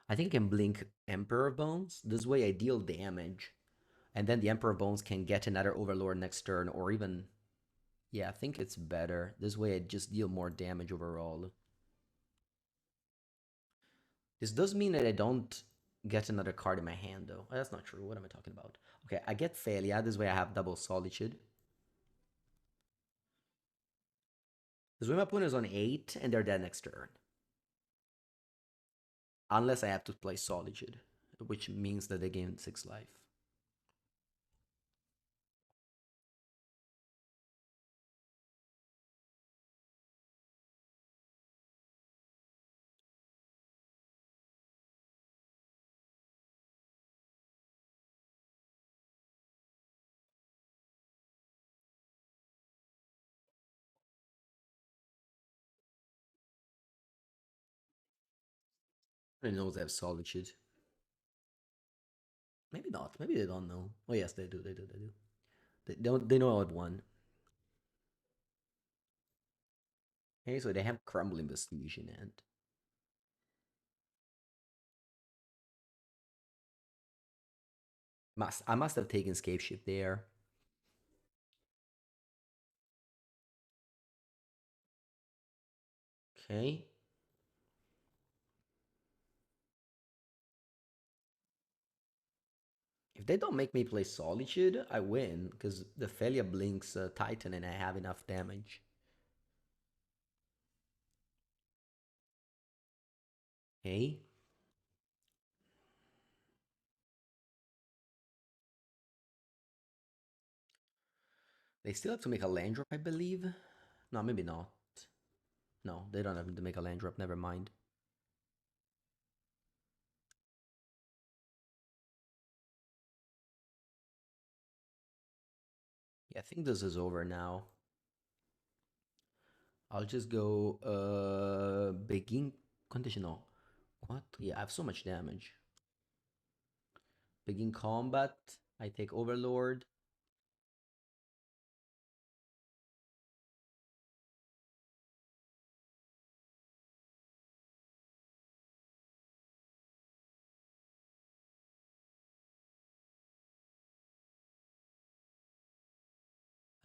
[SPEAKER 1] I think I can blink Emperor Bones. This way I deal damage. And then the Emperor Bones can get another Overlord next turn, or even... Yeah, I think it's better. This way I just deal more damage overall. This does mean that I don't get another card in my hand, though. That's not true. What am I talking about? Okay, I get Phalia. This way I have double Solitude. This way my opponent is on 8, and they're dead next turn. Unless I have to play Solitude, which means that they gain 6 life. I know they have Solitude. Maybe not. Maybe they don't know. Oh yes, they do. They do. They do. They don't. They know I would won. Okay, so they have Crumble Investigation and I must have taken Scape Shift there. Okay. If they don't make me play Solitude, I win because the Phalia blinks Titan and I have enough damage. Okay. They still have to make a land drop, I believe. No, maybe not. No, they don't have to make a land drop, never mind. Yeah, I think this is over now. I'll just go begin conditional. What? Yeah, I have so much damage. Begin combat. I take Overlord.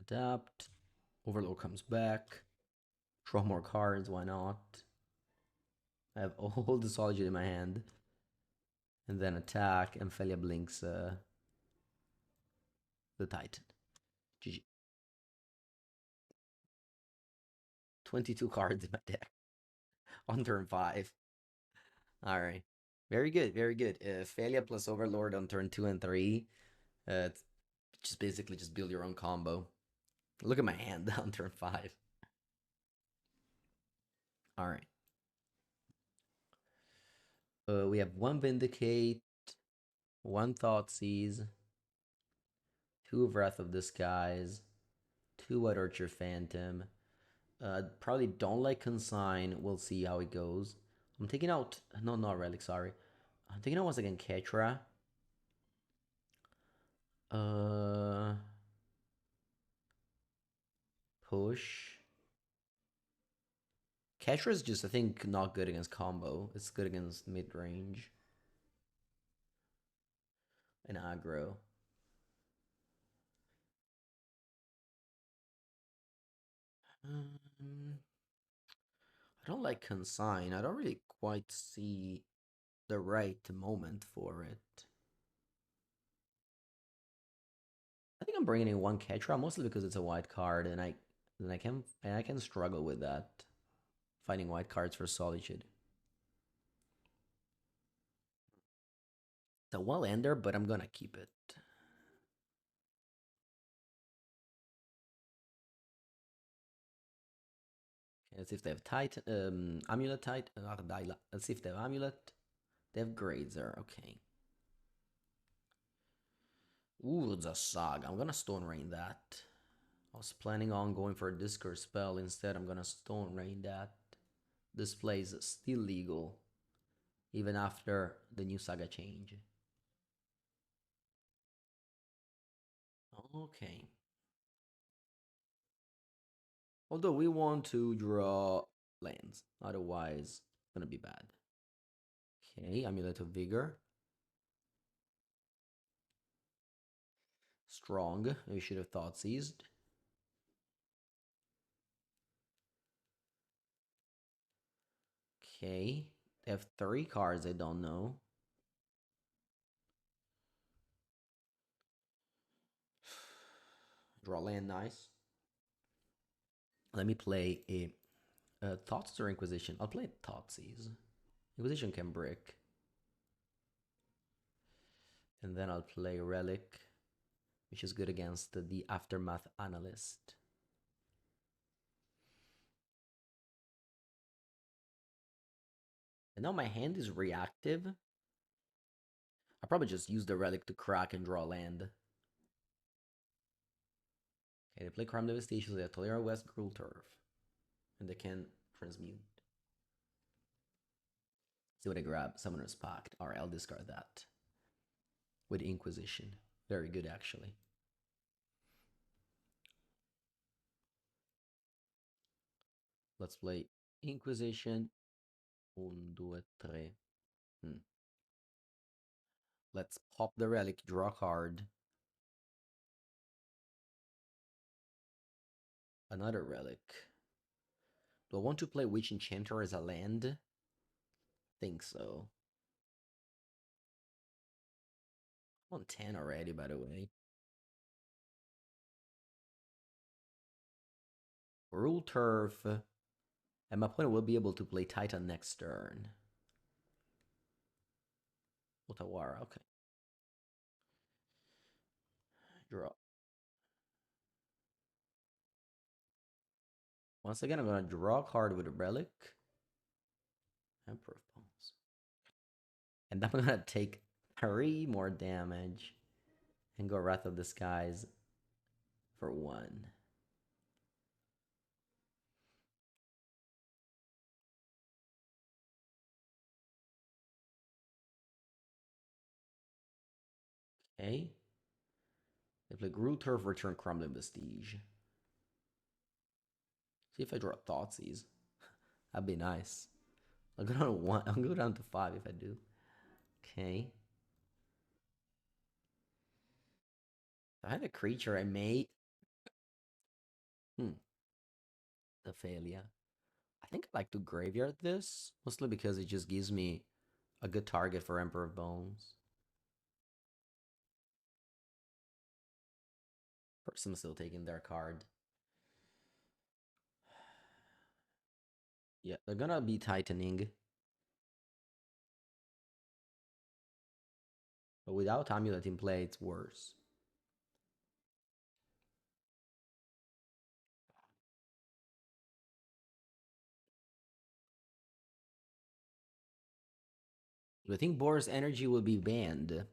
[SPEAKER 1] Adapt. Overlord comes back. Draw more cards, why not? I have all the Solitude in my hand. And then attack, and Esper Blinks the Titan. GG. 22 cards in my deck on turn 5. Alright. Very good, very good. Failure plus Overlord on turn 2 and 3. Just basically just build your own combo. Look at my hand on turn 5. Alright. We have 1 Vindicate, 1 Thoughtseize, 2 Wrath of Disguise, 2 White Archer Phantom. Probably don't like Consign. We'll see how it goes. I'm taking out... No, not Relic, sorry. I'm taking out once again Ketra. Push. Ketra is just, I think, not good against combo. It's good against mid-range. And aggro. I don't like Consign. I don't really quite see the right moment for it. I think I'm bringing in 1 Ketra mostly because it's a white card, and I can struggle with that, finding white cards for Solitude. It's a well ender, but I'm gonna keep it. Okay, let's see if they have Titan, Amulet Titan. Let's see if they have Amulet. They have Grazer. Okay. Ooh, it's a Saga. I'm gonna Stone Rain that. I was planning on going for a Discord spell. Instead, I'm gonna Stone Rain that. This play is still legal, even after the new Saga change. Okay. Although we want to draw lands, otherwise it's gonna be bad. Okay, Amulet of Vigor. Strong. We should have thought seized. Okay. They have 3 cards I don't know. Draw land, nice. Let me play a Thoughts or Inquisition. I'll play Thoughtseize. Inquisition can brick. And then I'll play Relic, which is good against the Aftermath Analyst. And now my hand is reactive. I'll probably just use the Relic to crack and draw land. Okay, they play Crime Devastation, they have Tolera West, Cruel Turf. And they can transmute. See what I grab. Summoner's Pact. Alright, I'll discard that. With Inquisition. Very good, actually. Let's play Inquisition. 1, 2, 3. Let's pop the Relic, draw a card. Another Relic. Do I want to play Witch Enchanter as a land? Think so. I'm on 10 already, by the way. Rule Turf. And my opponent will be able to play Titan next turn. Otawara, okay. Draw. Once again, I'm gonna draw a card with a relic. Emperor of Bones. And then I'm gonna take 3 more damage and go Wrath of Disguise for 1. Okay. They play Gruul Turf, return Crumbling Vestige. See if I draw Thoughtseize. That'd be nice. I'll go down to 1. I'll go down to 5 if I do. Okay. If I had a creature I made. The failure. I think I like to graveyard this, mostly because it just gives me a good target for Emperor of Bones. Person still taking their card. Yeah, they're gonna be tightening. But without Amulet in play, it's worse. Do I think Boar's Energy will be banned?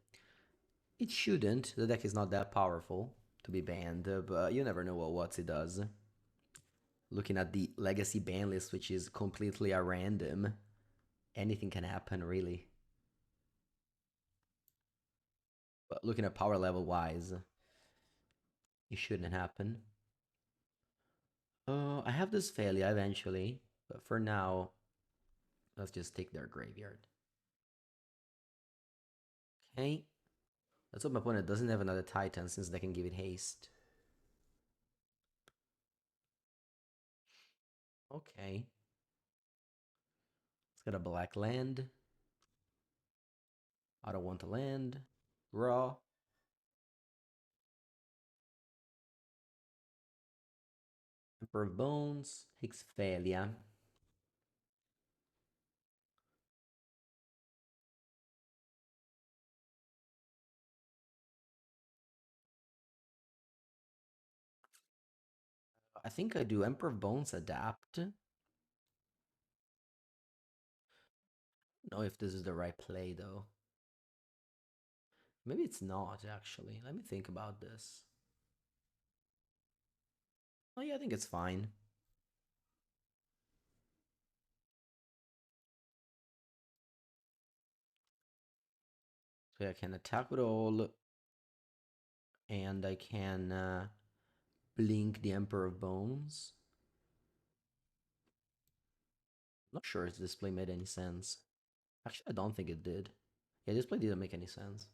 [SPEAKER 1] It shouldn't. The deck is not that powerful to be banned, but you never know what it does. Looking at the Legacy ban list, which is completely at random, anything can happen, really. But looking at power level wise, it shouldn't happen. I have this failure eventually, but for now, let's just take their graveyard. Okay. Let's hope my opponent doesn't have another Titan since they can give it haste. Okay. Let's get a black land. I don't want to land. Raw. Emperor of Bones. Higgs failure. I think I do Emperor of Bones adapt. I don't know if this is the right play though. Maybe it's not actually. Let me think about this. Oh yeah, I think it's fine. So yeah, I can attack with all, and I can blink the Emperor of Bones. I'm not sure if this play made any sense. Actually, I don't think it did. Yeah, this play didn't make any sense.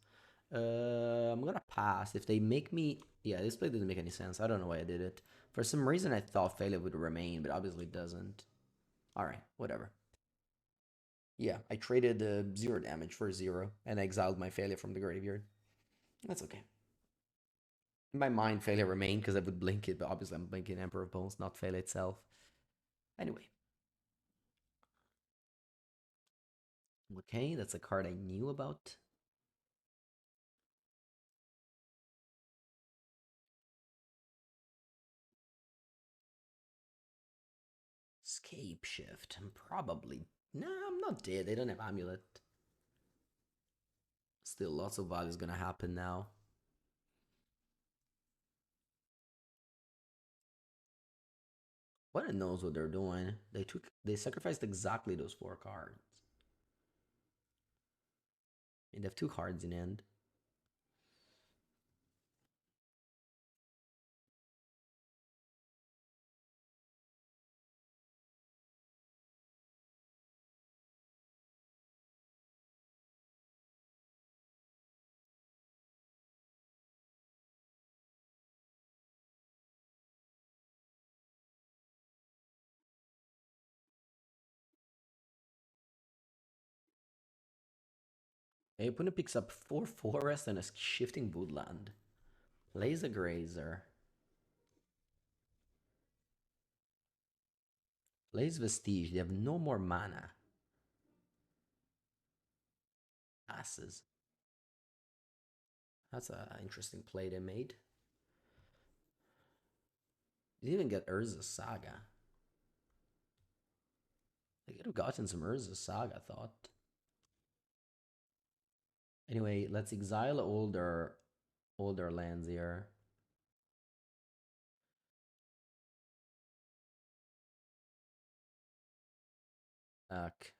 [SPEAKER 1] I'm gonna pass. If they make me... Yeah, this play didn't make any sense. I don't know why I did it. For some reason, I thought failure would remain, but obviously it doesn't. Alright, whatever. Yeah, I traded 0 damage for 0 and exiled my failure from the graveyard. That's okay. In my mind, failure remained because I would blink it, but obviously I'm blinking Emperor of Bones, not failure itself. Anyway. Okay, that's a card I knew about. Scape Shift. I'm probably... Nah, I'm not dead. They don't have Amulet. Still, lots of value is gonna happen now. One knows what they're doing. They sacrificed exactly those 4 cards. And they have 2 cards in end. Hey, opponent picks up 4 Forest and a Shifting Woodland. Plays a Grazer. Plays Vestige. They have no more mana. Passes. That's an interesting play they made. They didn't even get Urza's Saga. They could have gotten some Urza Saga, I thought. Anyway, let's exile older lands here. Back.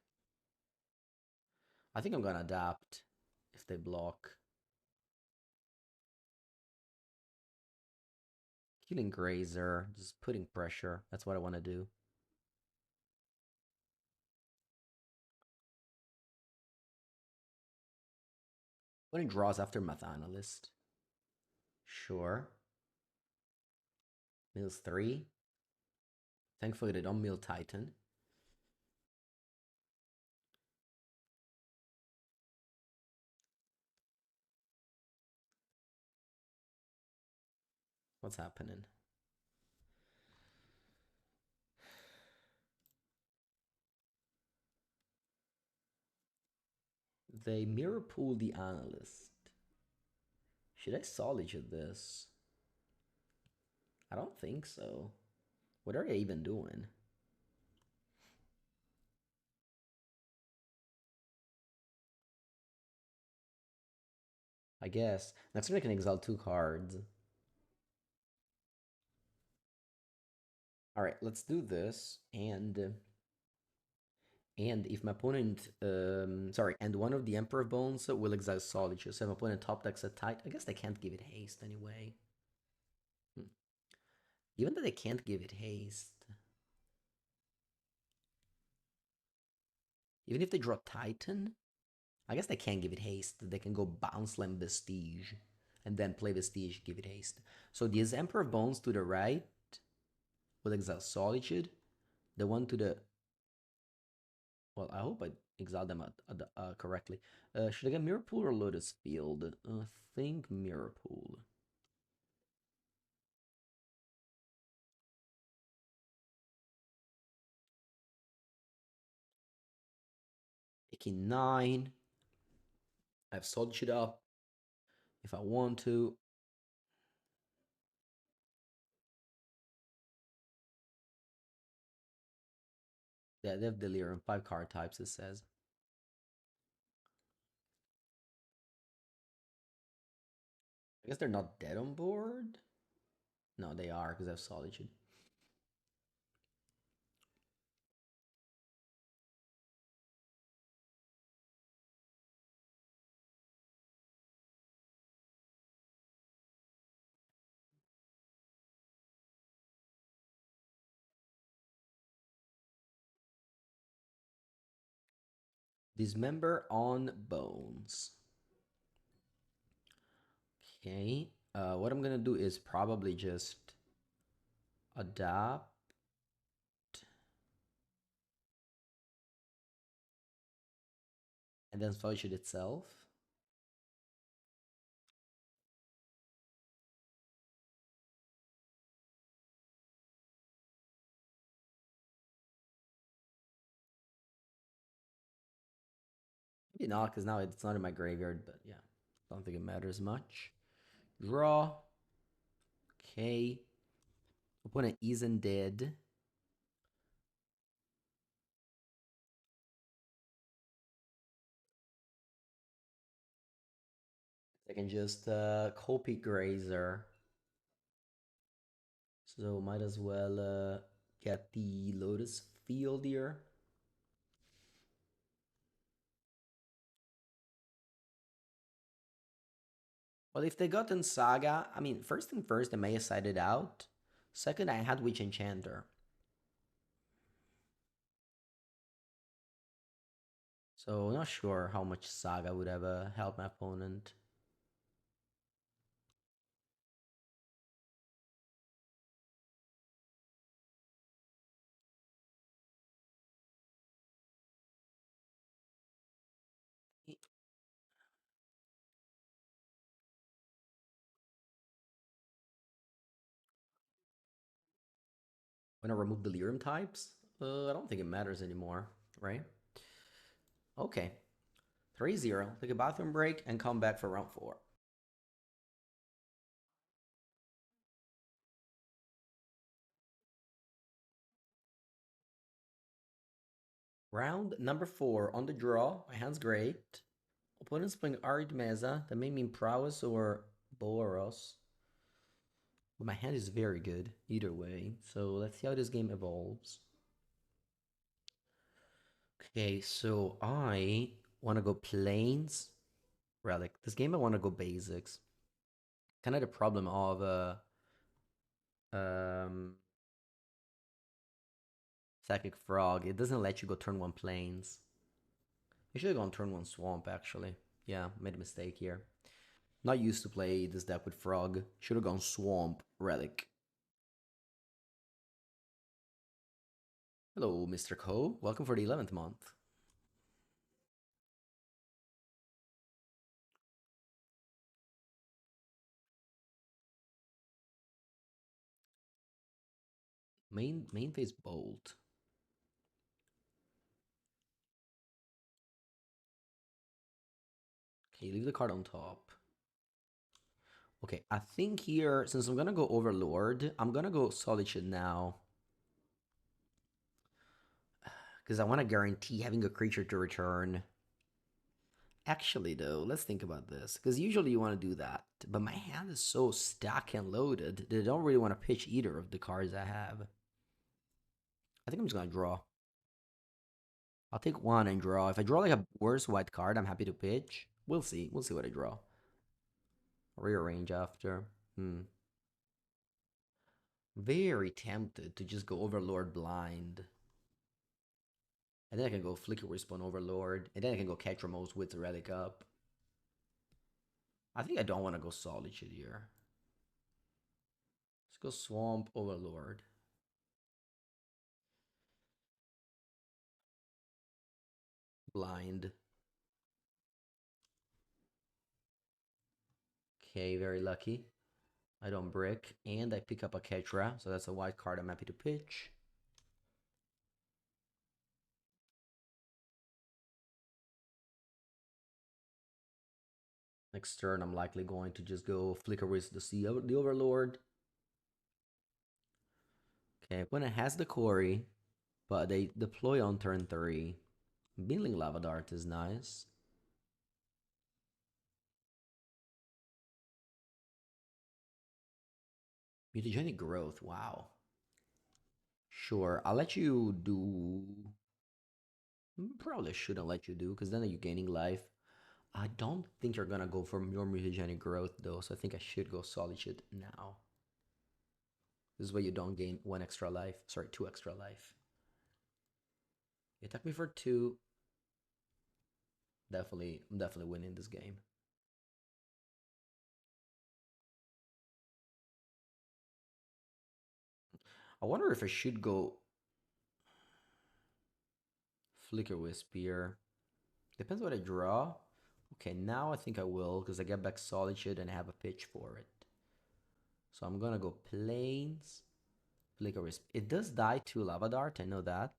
[SPEAKER 1] I think I'm gonna adapt if they block. Killing Grazer, just putting pressure. That's what I want to do. When it draws after Math Analyst. Sure. Mills 3. Thankfully, they don't mill Titan. What's happening? They mirror pool the Analyst. Should I solitude this? I don't think so. What are they even doing? I guess. Next turn I can exile 2 cards. Alright, let's do this. And if my opponent, sorry, and one of the Emperor Bones will exile Solitude. So if my opponent top decks a tight, I guess they can't give it haste anyway. Even though they can't give it haste. Even if they draw Titan, I guess they can't give it haste. They can go bounce Slam Vestige and then play Vestige, give it haste. So the Emperor Bones to the right will exile Solitude. The one to the... Well, I hope I exiled them correctly. Should I get Mirror Pool or Lotus Field? I think Mirror Pool. Taking 9. I have Solitude up if I want to. Yeah, they have Delirium. 5 card types, it says. I guess they're not dead on board? No, they are, because I have Solitude. Dismember on Bones. Okay. What I'm gonna do is probably just adapt. And then Solitude itself. Maybe not, because now it's not in my graveyard, but yeah. Don't think it matters much. Draw. Okay. Opponent isn't dead. I can just copy Grazer. So might as well get the Lotus Field here. Well, if they got in Saga, I mean, first thing first, I may have sided out. Second, I had Witch Enchanter. So not sure how much Saga would have helped my opponent. When I remove Delirium types, I don't think it matters anymore, right? Okay. 3-0. Take a bathroom break and come back for round 4. Round number 4 on the draw. My hand's great. Opponent's playing Aridmeza. That may mean Prowess or Boros. But my hand is very good either way. So let's see how this game evolves. Okay, so I want to go plains. Relic. This game I want to go basics. Kind of the problem of um Psychic Frog. It doesn't let you go turn 1 plains. You should have gone turn 1 swamp actually. Yeah, made a mistake here. Not used to play this deck with Frog. Should have gone Swamp Relic. Hello, Mr. Ko. Welcome for the 11th month. Main phase Bolt. Okay, leave the card on top. Okay, I think here, since I'm gonna go Overlord, I'm gonna go Solitude now. Because I want to guarantee having a creature to return. Actually, though, let's think about this. Because usually you want to do that. But my hand is so stacked and loaded that I don't really want to pitch either of the cards I have. I think I'm just going to draw. I'll take one and draw. If I draw like a worse white card, I'm happy to pitch. We'll see. We'll see what I draw. I'll rearrange after. Very tempted to just go Overlord blind. And then I can go Flicker Wisp on Overlord. And then I can go Catch Ramos with the Relic up. I think I don't want to go Solitude here. Let's go Swamp Overlord. Blind. Okay, very lucky. I don't brick. And I pick up a Ketra, so that's a white card I'm happy to pitch. Next turn, I'm likely going to just go Flicker Wisp to see the Overlord. Okay, opponent has the Quarry, but they deploy on turn 3. Beetling Lava Dart is nice. Mutagenic Growth, wow. Sure, I'll let you do... Probably shouldn't let you do, because then you're gaining life. I don't think you're gonna go for your Mutagenic Growth, though, so I think I should go Solitude now. This is where you don't gain 1 extra life. Sorry, 2 extra life. You attack me for 2. I'm definitely winning this game. I wonder if I should go Flicker Wisp here. Depends what I draw. Okay, now I think I will, because I get back Solitude and I have a pitch for it. So I'm gonna go Plains, Flicker Wisp. It does die to Lava Dart, I know that.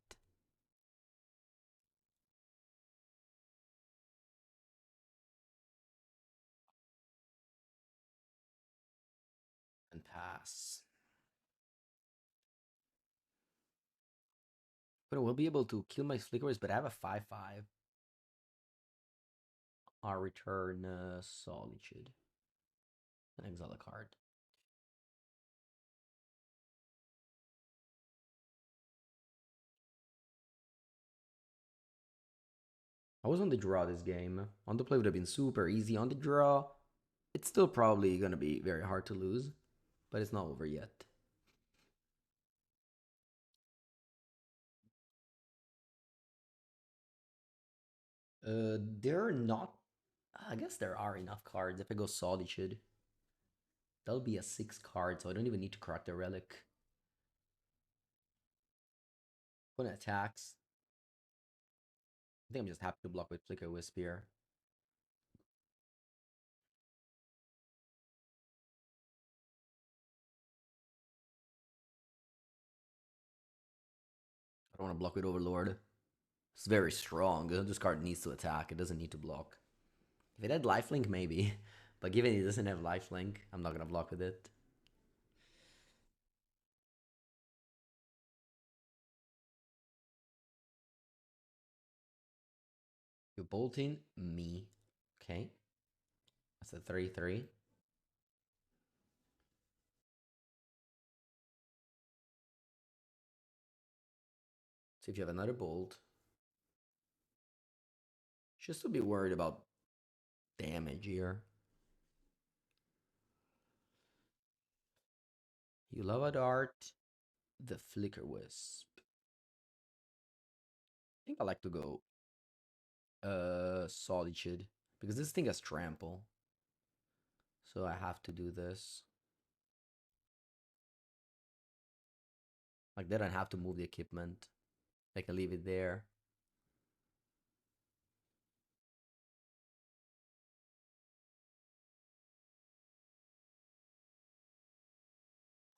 [SPEAKER 1] And pass. But I will be able to kill my Flicker Wisp, but I have a 5/5. I'll return Solitude and exile a card. I was on the draw this game. On the play would have been super easy. On the draw, it's still probably going to be very hard to lose, but it's not over yet. There are not... I guess there are enough cards. If I go Solitude, that'll be a 6 card, so I don't even need to crack the Relic. When it attacks, I think I'm just happy to block with Flicker Wisp here. I don't want to block with Overlord. It's very strong. This card needs to attack. It doesn't need to block. If it had lifelink, maybe. But given it doesn't have lifelink, I'm not going to block with it. You're bolting me. Okay. That's a 3-3. See if you have another bolt. Just to be worried about damage here. You love a dart. The Flicker Wisp. I think I like to go Solitude. Because this thing has trample. So I have to do this. Like, they don't have to move the equipment. They can leave it there.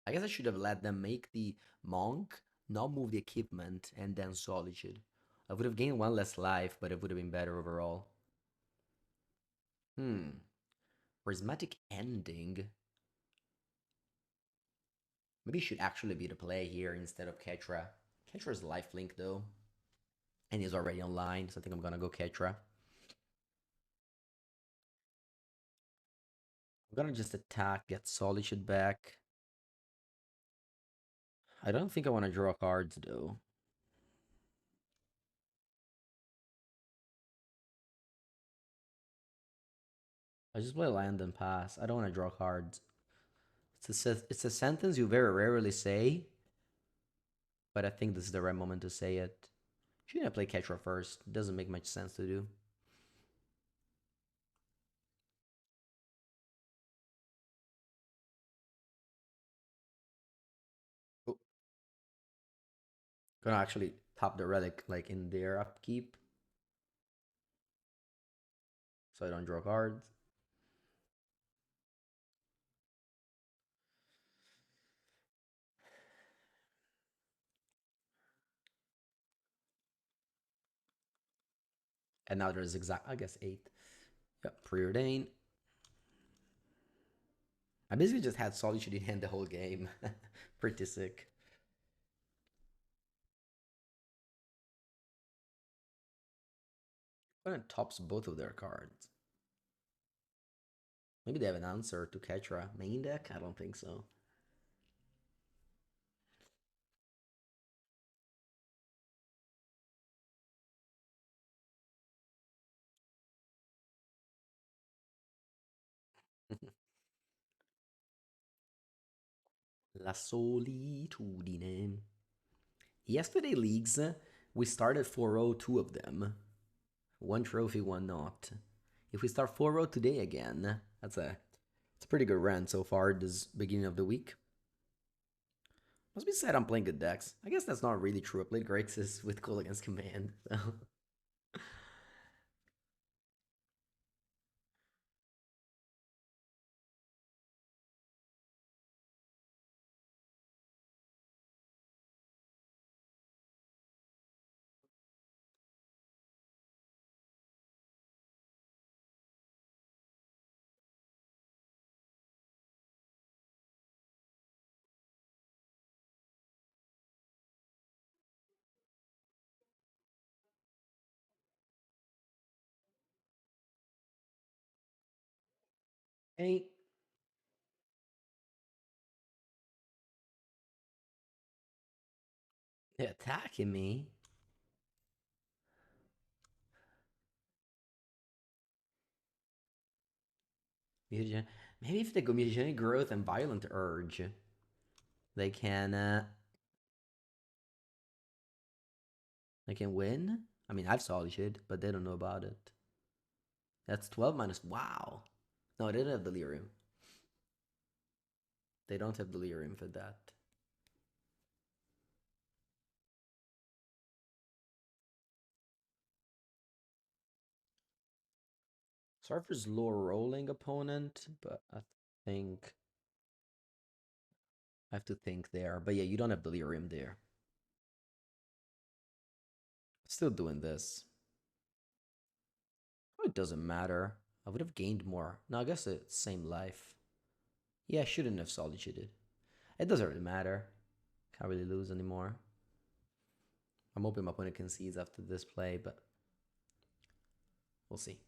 [SPEAKER 1] I guess I should have let them make the Monk, not move the equipment, and then Solitude. I would have gained one less life, but it would have been better overall. Prismatic Ending. Maybe it should actually be the play here instead of Ketra. Ketra's lifelink though. And he's already online, so I think I'm gonna go Ketra. I'm gonna just attack, get Solitude back. I don't think I want to draw cards though. I just play land and pass. I don't want to draw cards. It's a sentence you very rarely say, but I think this is the right moment to say it. Shouldn't I play Ketra first? It doesn't make much sense to do. Oh. Gonna actually top the relic like in their upkeep, so I don't draw cards. And now there's I guess 8. Yep, preordain. I basically just had Solitude in hand the whole game. Pretty sick. Opponent tops both of their cards. Maybe they have an answer to Ketra. Main deck? I don't think so. La solitudine. Yesterday leagues, we started 4-0, two of them. One trophy, one not. If we start 4-0 today again, it's a pretty good run so far this beginning of the week. Must be said I'm playing good decks. I guess that's not really true. I played Grixis with Cool against Command. So. Hey, they're attacking me. Maybe if they go Mutagenic Growth and Violent Urge, they can win. I mean, I've Solitude, but they don't know about it. That's 12 minus. Wow. No, they don't have Delirium. They don't have Delirium for that. Surfer's low rolling opponent, but I think I have to think there. But yeah, you don't have Delirium there. Still doing this. Oh, it doesn't matter. I would have gained more. No, I guess it's same life. Yeah, I shouldn't have Solitude. It doesn't really matter. Can't really lose anymore. I'm hoping my opponent concedes after this play, but We'll see.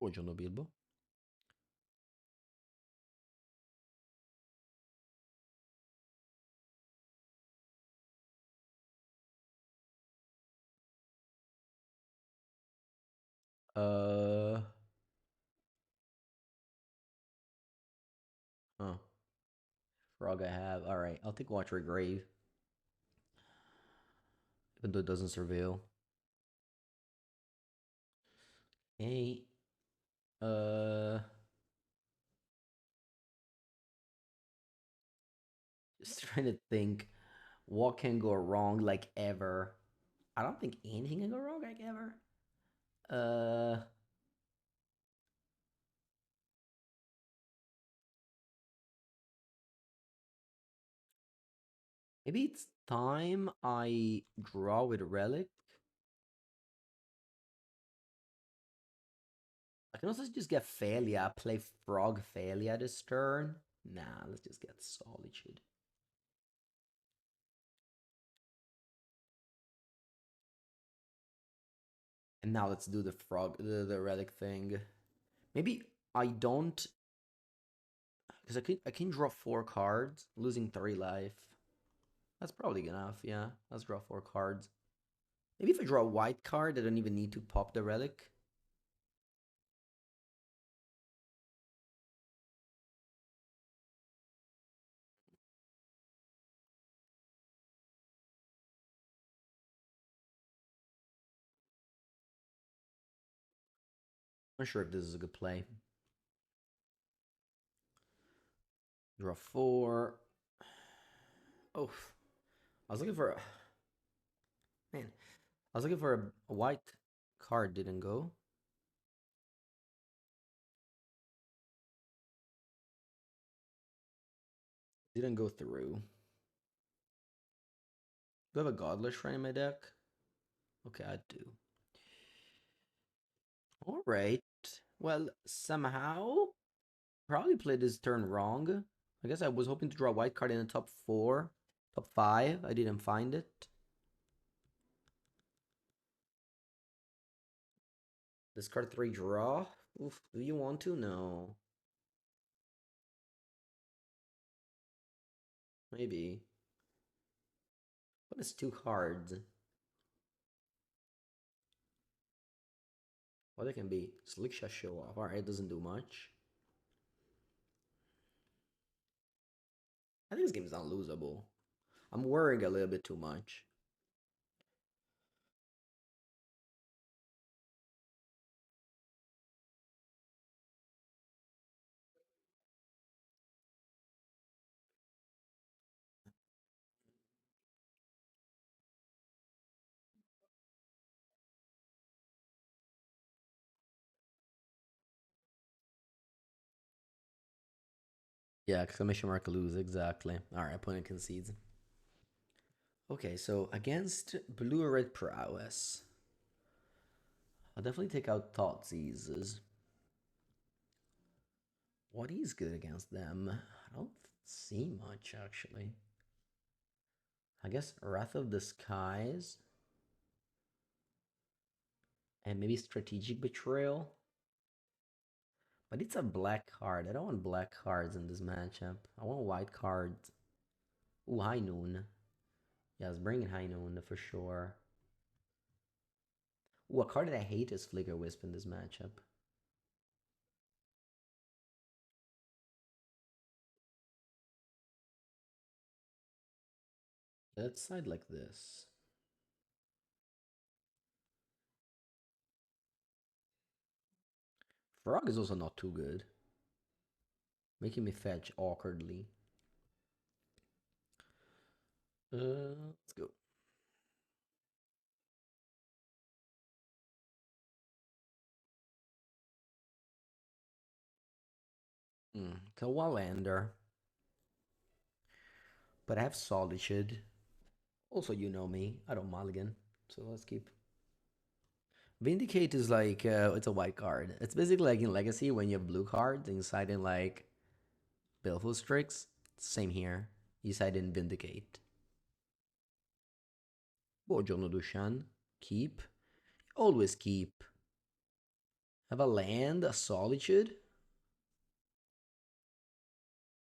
[SPEAKER 1] Buongiorno Bilbo. Uh, oh, frog I have. All right, I'll take Watery Grave, even though it doesn't surveil. Hey, uh, just trying to think what can go wrong like ever. I don't think anything can go wrong like ever. Uh, maybe it's time I draw with a relic. I can also just get Failure, play Frog Failure this turn. Nah, let's just get Solitude. And now let's do the frog, the relic thing. Maybe I don't, because I can draw 4 cards, losing 3 life. That's probably enough. Yeah, let's draw 4 cards. Maybe if I draw a white card, I don't even need to pop the relic. I'm not sure if this is a good play. Draw 4. Oh, I was looking for man. I was looking for a white card. Didn't go. Didn't go through. Do I have a Godless Shrine in my deck? Okay, I do. All right. Well, somehow probably played this turn wrong. I guess I was hoping to draw a white card in the top 4, top 5. I didn't find it. Discard 3 draw. Oof, do you want to? No. Maybe. What is 2 cards? What it can be? Slick Shot Show Off. Alright, it doesn't do much. I think this game is unlosable. I'm worrying a little bit too much. Yeah, exclamation mark lose, exactly. Alright, opponent concedes. Okay, so against blue or red prowess. I'll definitely take out Thoughtseize. What is good against them? I don't see much actually. I guess Wrath of the Skies and maybe Strategic Betrayal. But it's a black card. I don't want black cards in this matchup. I want white cards. Ooh, High Noon. Yes, bring in High Noon for sure. Ooh, a card that I hate is Flicker Wisp in this matchup. Let's side like this. Frog is also not too good. Making me fetch awkwardly. Let's go. Kawalander. But I have Solitude. Also, you know me. I don't mulligan. So let's keep. Vindicate is like, it's a white card. It's basically like in Legacy when you have blue cards inside in like Baleful Strix. Same here. You said I didn't vindicate. Buongiorno, Dushan. Keep. Always keep. Have a land, a solitude.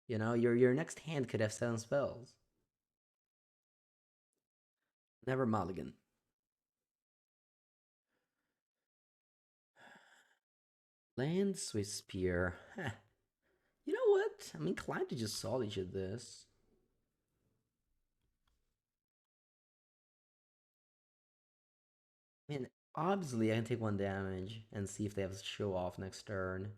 [SPEAKER 1] You know, your next hand could have 7 spells. Never mulligan. Land, Swiss Spear. Huh. You know what? I'm inclined to just solitude this. I mean, obviously I can take 1 damage and see if they have show off next turn.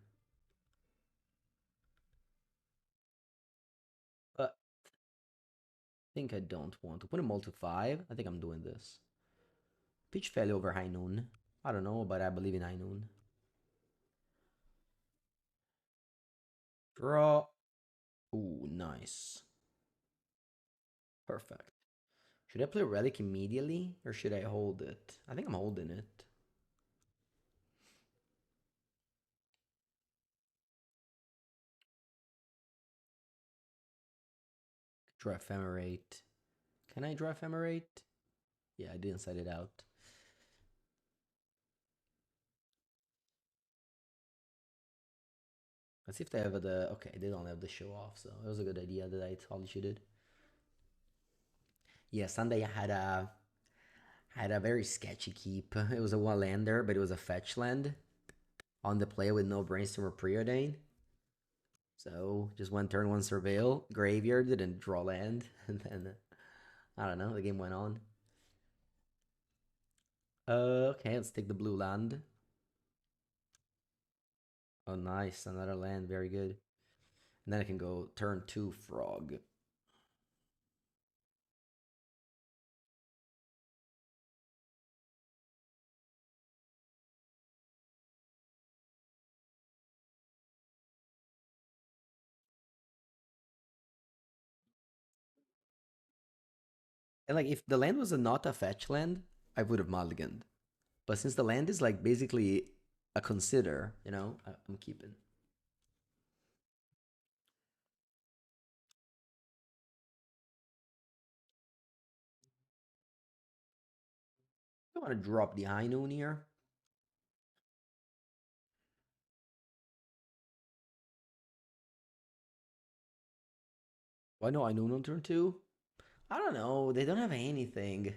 [SPEAKER 1] But I think I don't want to. Put him all to 5. I think I'm doing this. Pitch fell over High Noon. I don't know, but I believe in High Noon. Draw. Ooh, nice. Perfect. Should I play Relic immediately, or should I hold it? I think I'm holding it. Draw Ephemerate. Can I draw Ephemerate? Yeah, I didn't set it out. Let's see if they have the... Okay, they don't have the show off, so it was a good idea that I told you did. Yeah, Sunday had a very sketchy keep. It was a one-lander, but it was a fetch land on the play with no Brainstorm or Preordain. So just one turn, one surveil, graveyard, didn't draw land, and then I don't know. The game went on. Okay, let's take the blue land. Oh, nice, another land, very good. And then I can go turn 2 frog. And like if the land was not a fetch land, I would have mulliganed. But since the land is like basically a consider, you know, I'm keeping. I want to drop the High Noon here. Why no High Noon on turn 2? I don't know. They don't have anything.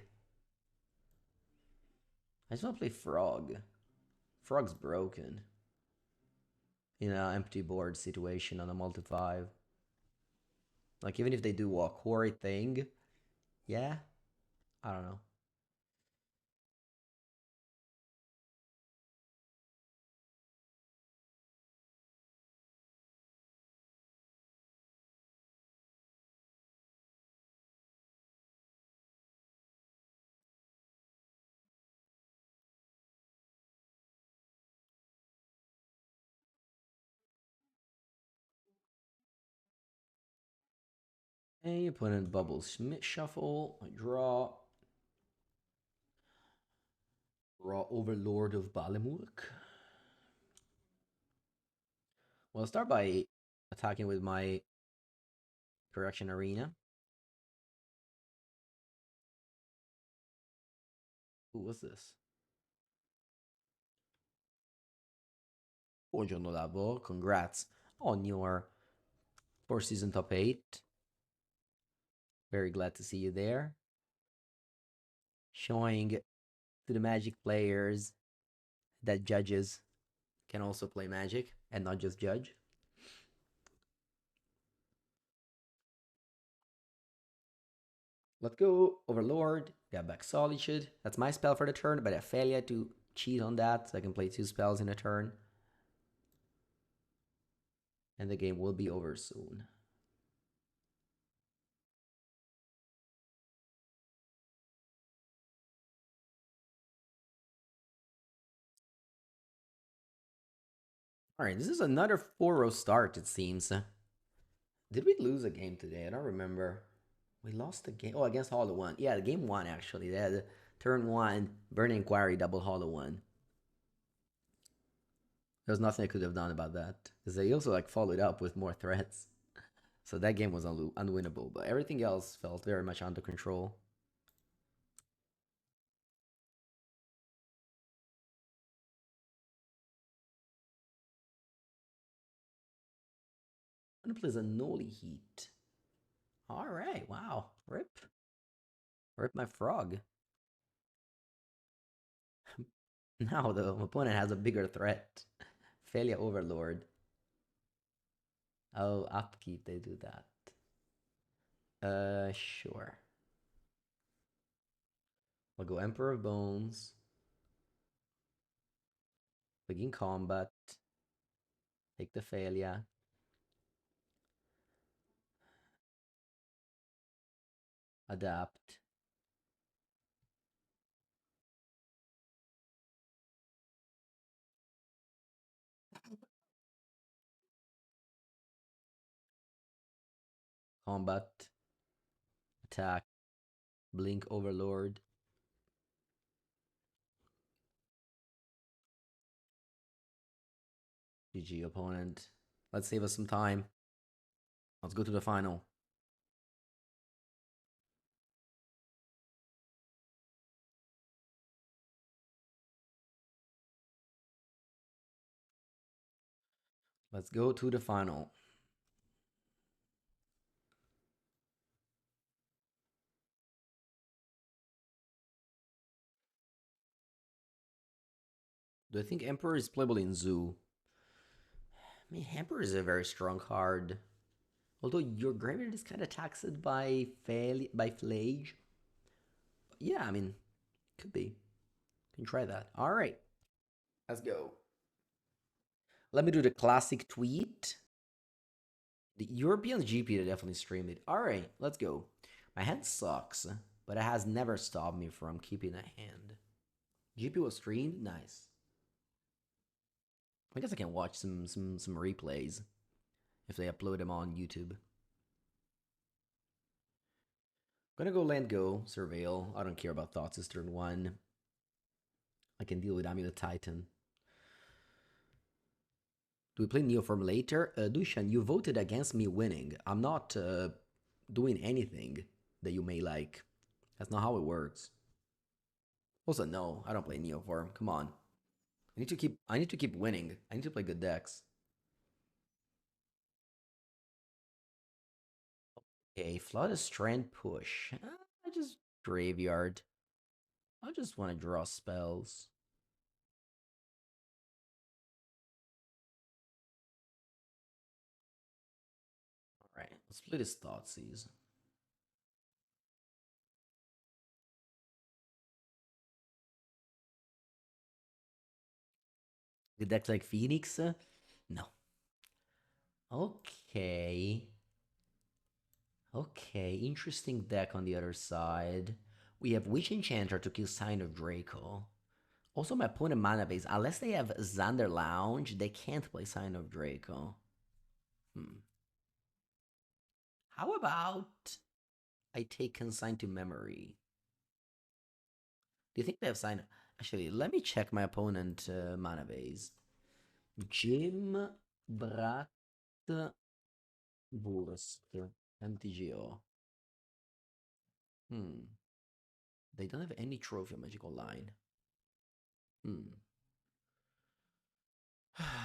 [SPEAKER 1] I just want to play Frog. Frog's broken. In an empty board situation on a multi-5. Like, even if they do a quarry thing, yeah, I don't know. Hey, opponent bubble Schmidt shuffle, draw. Draw Overlord of Balamurk. Well, I'll start by attacking with my Correction Arena. Who was this? Buongiorno Labo, congrats on your 4 season top 8. Very glad to see you there. Showing to the Magic players that judges can also play Magic and not just judge. Let's go, Overlord, get back Solitude. That's my spell for the turn, but I fail to cheat on that, so I can play 2 spells in a turn. And the game will be over soon. Alright, this is another 4-row start, it seems. Did we lose a game today? I don't remember. We lost the game. Oh, against Hollow 1. Yeah, the game 1, actually. They had turn 1, Burning Inquiry, double Hollow 1. There's nothing I could have done about that. Because they also like followed up with more threats. So that game was unwinnable, but everything else felt very much under control. And plays a Noli Heat. All right, wow. Rip. Rip my frog. Now the opponent has a bigger threat. Failure Overlord. Oh, upkeep, they do that. Sure. We'll go Emperor of Bones. Begin combat. Take the failure. Adapt. Combat. Attack. Blink Overlord. GG opponent. Let's save us some time. Let's go to the final. Let's go to the final. Do I think Emperor is playable in Zoo? I mean, Emperor is a very strong card. Although your graveyard is kind of taxed by Flage. Yeah, I mean, could be. Can try that. All right, let's go. Let me do the classic tweet. The European GP definitely streamed it. All right, let's go. My hand sucks, but it has never stopped me from keeping a hand. GP was streamed, nice. I guess I can watch some replays if they upload them on YouTube. Gonna go land go, surveil. I don't care about thoughts is turn 1. I can deal with Amulet Titan. Do we play Neoform later? Dushan, you voted against me winning. I'm not doing anything that you may like. That's not how it works. Also, no, I don't play Neoform. Come on. I need to keep winning. I need to play good decks. Okay, Flood a Strand push. I just graveyard. I just want to draw spells. Alright, let's play this Thoughtseize. The deck like Phoenix? No. Okay. Okay, interesting deck on the other side. We have Witch Enchanter to kill Sign of Draco. Also, my opponent mana base, unless they have Xander Lounge, they can't play Sign of Draco. How about I take Consign to Memory? Do you think they have Sign? Actually, let me check my opponent mana base. Jim Brat Burst MTGO. They don't have any trophy on Magical Line.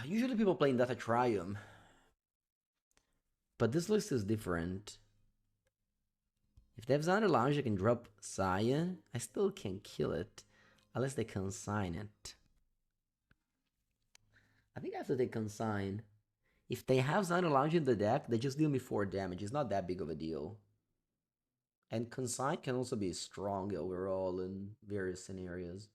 [SPEAKER 1] Usually people play in Data Triumph. But this list is different. If they have Xander Lounge, they can drop Scion. I still can kill it. Unless they consign it. I think I have to take consign. If they have Xander Lounge in the deck, they just deal me 4 damage. It's not that big of a deal. And consign can also be strong overall in various scenarios.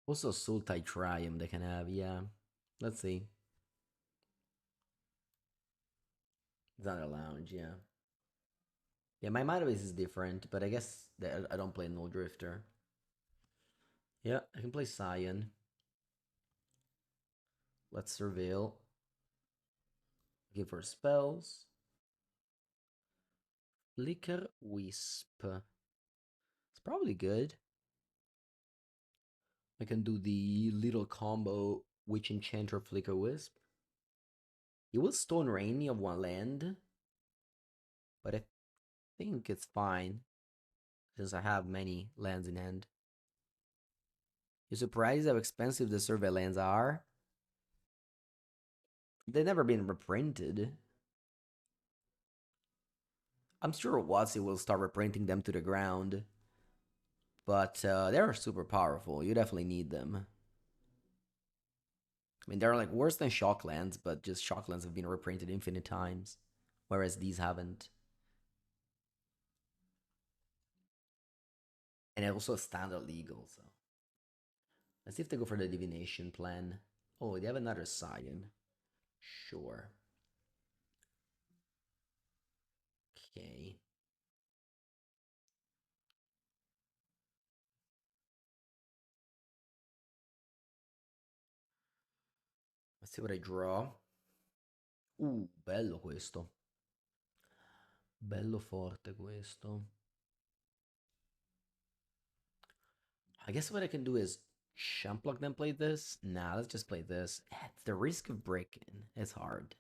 [SPEAKER 1] Also Sultai Triumph they can have, yeah. Let's see. Xander Lounge, yeah. Yeah, my mana base is different, but I guess that I don't play No Drifter. Yeah, I can play Scion. Let's surveil. Give her spells. Flicker Wisp. It's probably good. I can do the little combo Witch Enchanter Flicker Wisp. It will Stone Rain me of one land, but I think it's fine since I have many lands in hand. You're surprised how expensive the survey lands are? They've never been reprinted. I'm sure Watsi will start reprinting them to the ground, but they're super powerful. You definitely need them. I mean, they're like worse than Shocklands, but just Shocklands have been reprinted infinite times, whereas these haven't. And it also standard legal, so. Let's see if they go for the divination plan. Oh, they have another Scion. Sure. Okay. Let's see what I draw. Bello questo. Bello forte questo. I guess what I can do is Shamplock then play this. Nah, let's just play this. It's the risk of breaking. It's hard.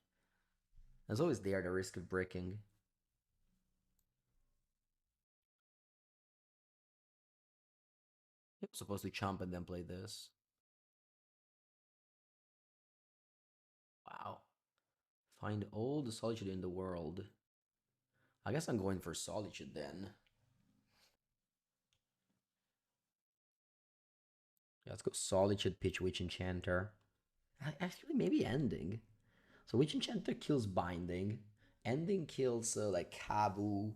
[SPEAKER 1] There's always there the risk of breaking. I'm supposed to chump and then play this. Wow. Find all the solitude in the world. I guess I'm going for solitude then. Yeah, let's go solitude, pitch, witch, enchanter. Actually, maybe ending. So witch enchanter kills binding. Ending kills like Kabu,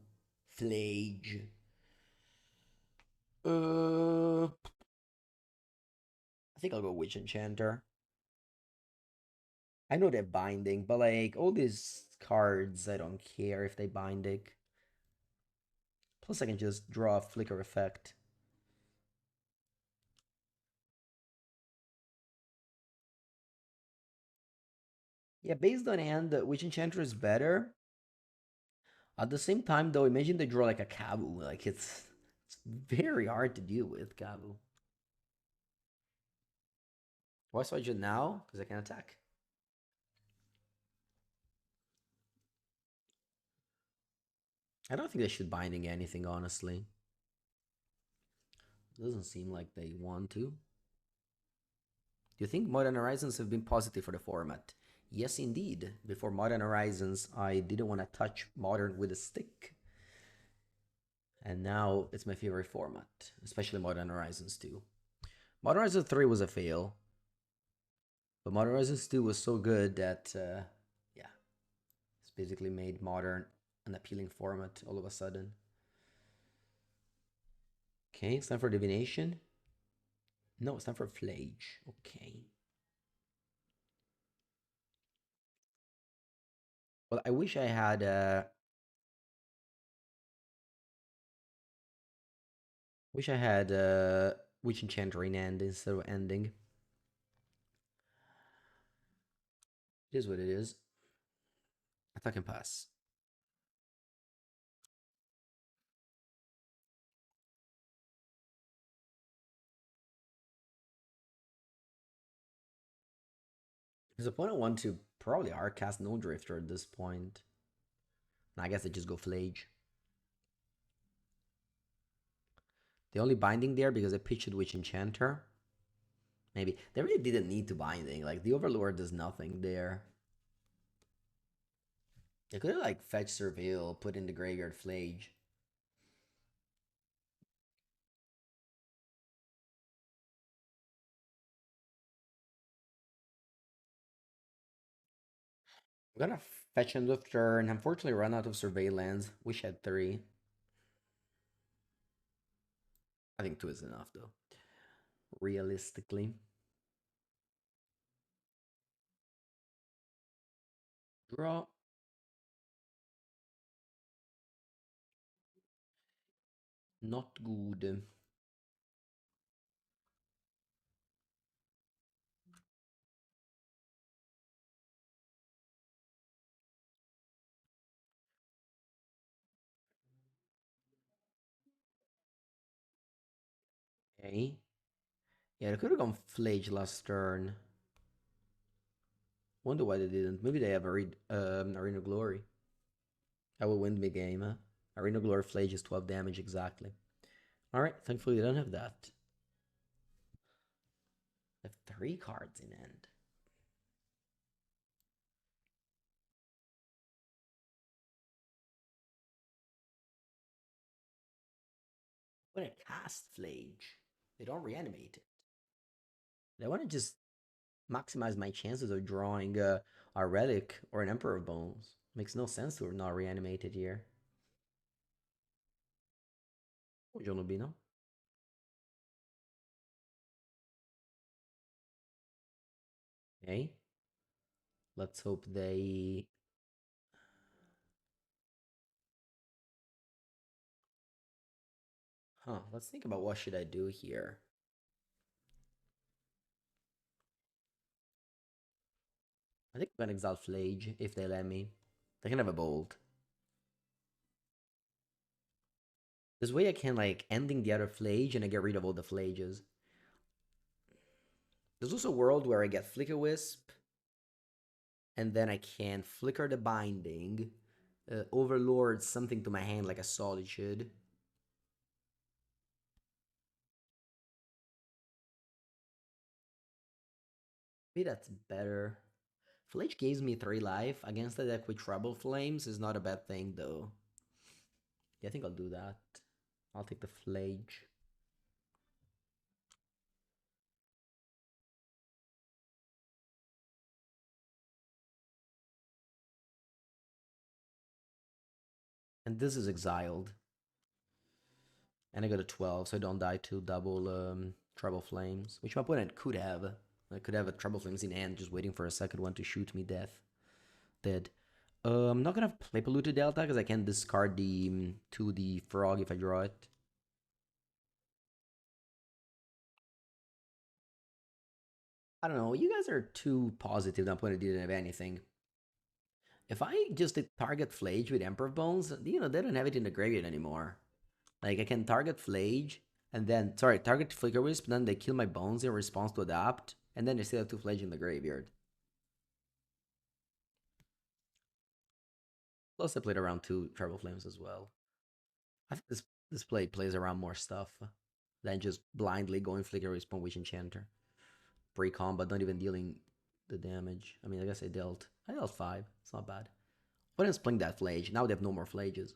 [SPEAKER 1] Flage. I think I'll go witch enchanter. I know they're binding, but like all these cards, I don't care if they binding. Plus, I can just draw a flicker effect. Yeah, based on hand, Witch Enchanter is better. At the same time, though, imagine they draw like a Kabu. Like it's very hard to deal with Kabu. Why switch it now? Because I can attack. I don't think they should binding anything, honestly. Doesn't seem like they want to. Do you think Modern Horizons have been positive for the format? Yes, indeed. Before Modern Horizons, I didn't want to touch Modern with a stick. And now it's my favorite format, especially Modern Horizons 2. Modern Horizons 3 was a fail, but Modern Horizons 2 was so good that, yeah, it's basically made Modern an appealing format all of a sudden. Okay, it's time for Divination. No, it's time for Flage. Okay. Well, I wish I had Witch Enchanter in end instead of ending. It is what it is. Attack and pass. His opponent want to probably cast No Drifter at this point. And I guess they just go Flage. The only binding there because I pitched Witch Enchanter. Maybe they really didn't need to binding. Like the Overlord does nothing there. They could have like fetched Surveil, put in the graveyard Flage. I'm gonna fetch end of turn. Unfortunately, run out of surveillance. Wish I had three. I think two is enough though. Realistically, draw. Not good. Okay. Yeah, they could have gone Flage last turn. Wonder why they didn't. Maybe they have Arena Glory. I will win the game, huh? Arena Glory Flage is 12 damage exactly. Alright, thankfully they don't have that. They have 3 cards in end. When I cast Flage, they don't reanimate it. They want to just maximize my chances of drawing a Relic or an Emperor of Bones. Makes no sense to not reanimate it here. Oh, John Lubino. Okay. Let's hope they... Huh, let's think about what should I do here. I think I'm gonna exile Flage if they let me. They can have a bold. This way I can like ending the other Flage and I get rid of all the Flages. There's also a world where I get Flicker Wisp and then I can flicker the binding, overlord something to my hand like a Solitude. Maybe that's better. Flage gives me 3 life. Against the deck with Trouble Flames is not a bad thing though. Yeah, I think I'll do that. I'll take the Flage. And this is exiled. And I got a 12, so I don't die to double Trouble Flames, which my opponent could have. I could have a Trouble Flames in hand, just waiting for a second one to shoot me dead. I'm not gonna play Polluted Delta because I can discard the frog if I draw it. I don't know. You guys are too positive that my opponent didn't have anything. If I just target Flage with Emperor Bones, they don't have it in the graveyard anymore. Like I can target Flage and then target Flicker Wisp, then they kill my bones in response to adapt, and then they still have 2 Flage in the graveyard. Plus, I played around 2 Treble Flames as well. I think this play plays around more stuff than just blindly going Flicker Wisp on Witch Enchanter. Pre-combat, not even dealing the damage. I mean, I guess I dealt 5. It's not bad. But it's playing that Flage. Now they have no more Flages.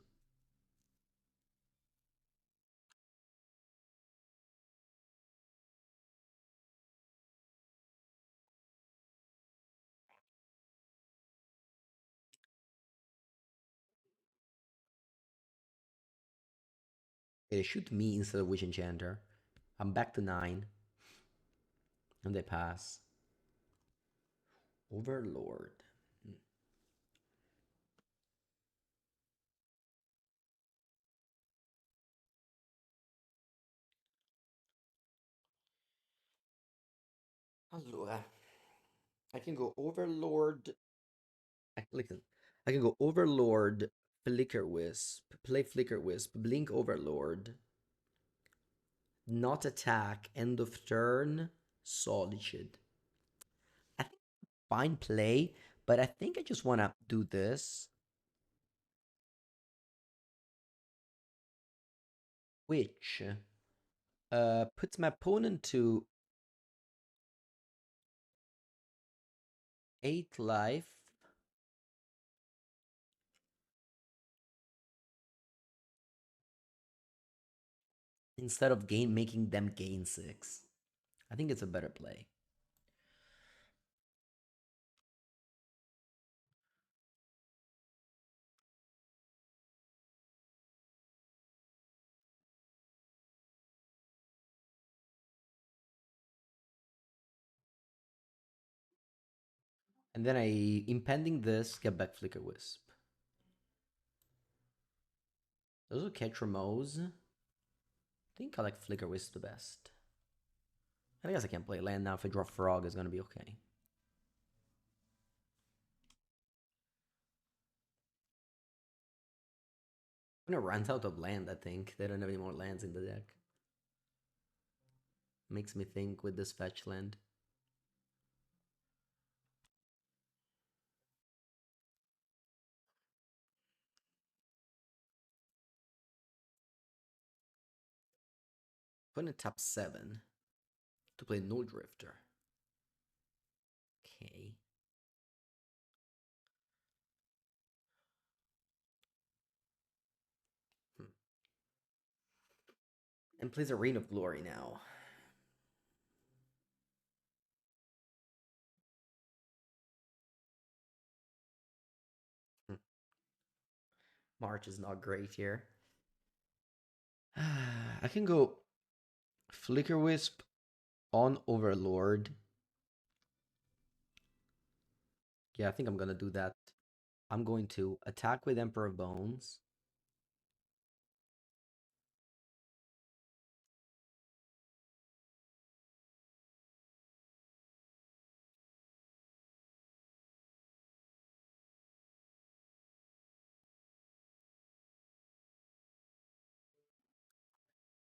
[SPEAKER 1] They shoot me instead of Witch Enchanter. I'm back to 9. And they pass. Overlord. Allora, I can go Overlord. Listen, I can go Overlord, Flicker Wisp, play Flicker Wisp, Blink Overlord, not attack, end of turn, Solitude. I think fine play, but I think I just want to do this, which puts my opponent to 8 life. Instead of making them gain 6. I think it's a better play. And then I, impending this, get back Flicker Wisp. Those will catch Ramos. I think I like Flicker Wisp the best. I guess I can play land now. If I draw Frog, it's gonna be okay. I'm gonna run out of land, I think. They don't have any more lands in the deck. makes me think with this fetch land. Put in top 7 to play No Drifter. Okay. And plays a Reign of Glory now. March is not great here. I can go Flicker Wisp on Overlord. Yeah, I think I'm gonna do that. I'm going to attack with Emperor of Bones.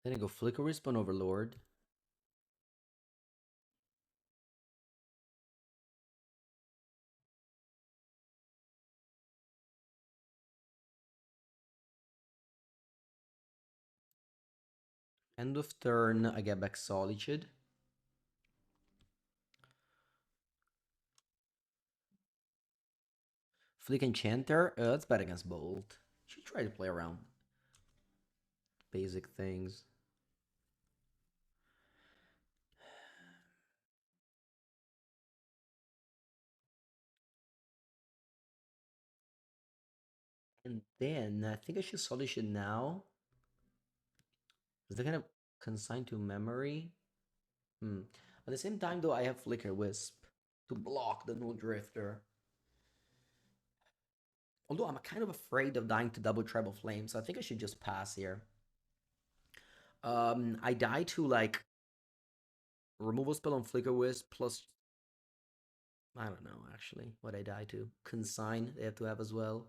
[SPEAKER 1] Then I go Flicker Wisp on Overlord. End of turn, I get back Solitude. Flick Enchanter, that's bad against Bolt. Should try to play around basic things. And then I think I should Solitude now. Is that kind of consigned to memory? At the same time, though, I have Flicker Wisp to block the Null Drifter. Although I'm kind of afraid of dying to double Treble Flame, so I think I should just pass here. I die to like removal spell on Flicker Wisp plus I don't know actually what I die to. Consign they have to have as well.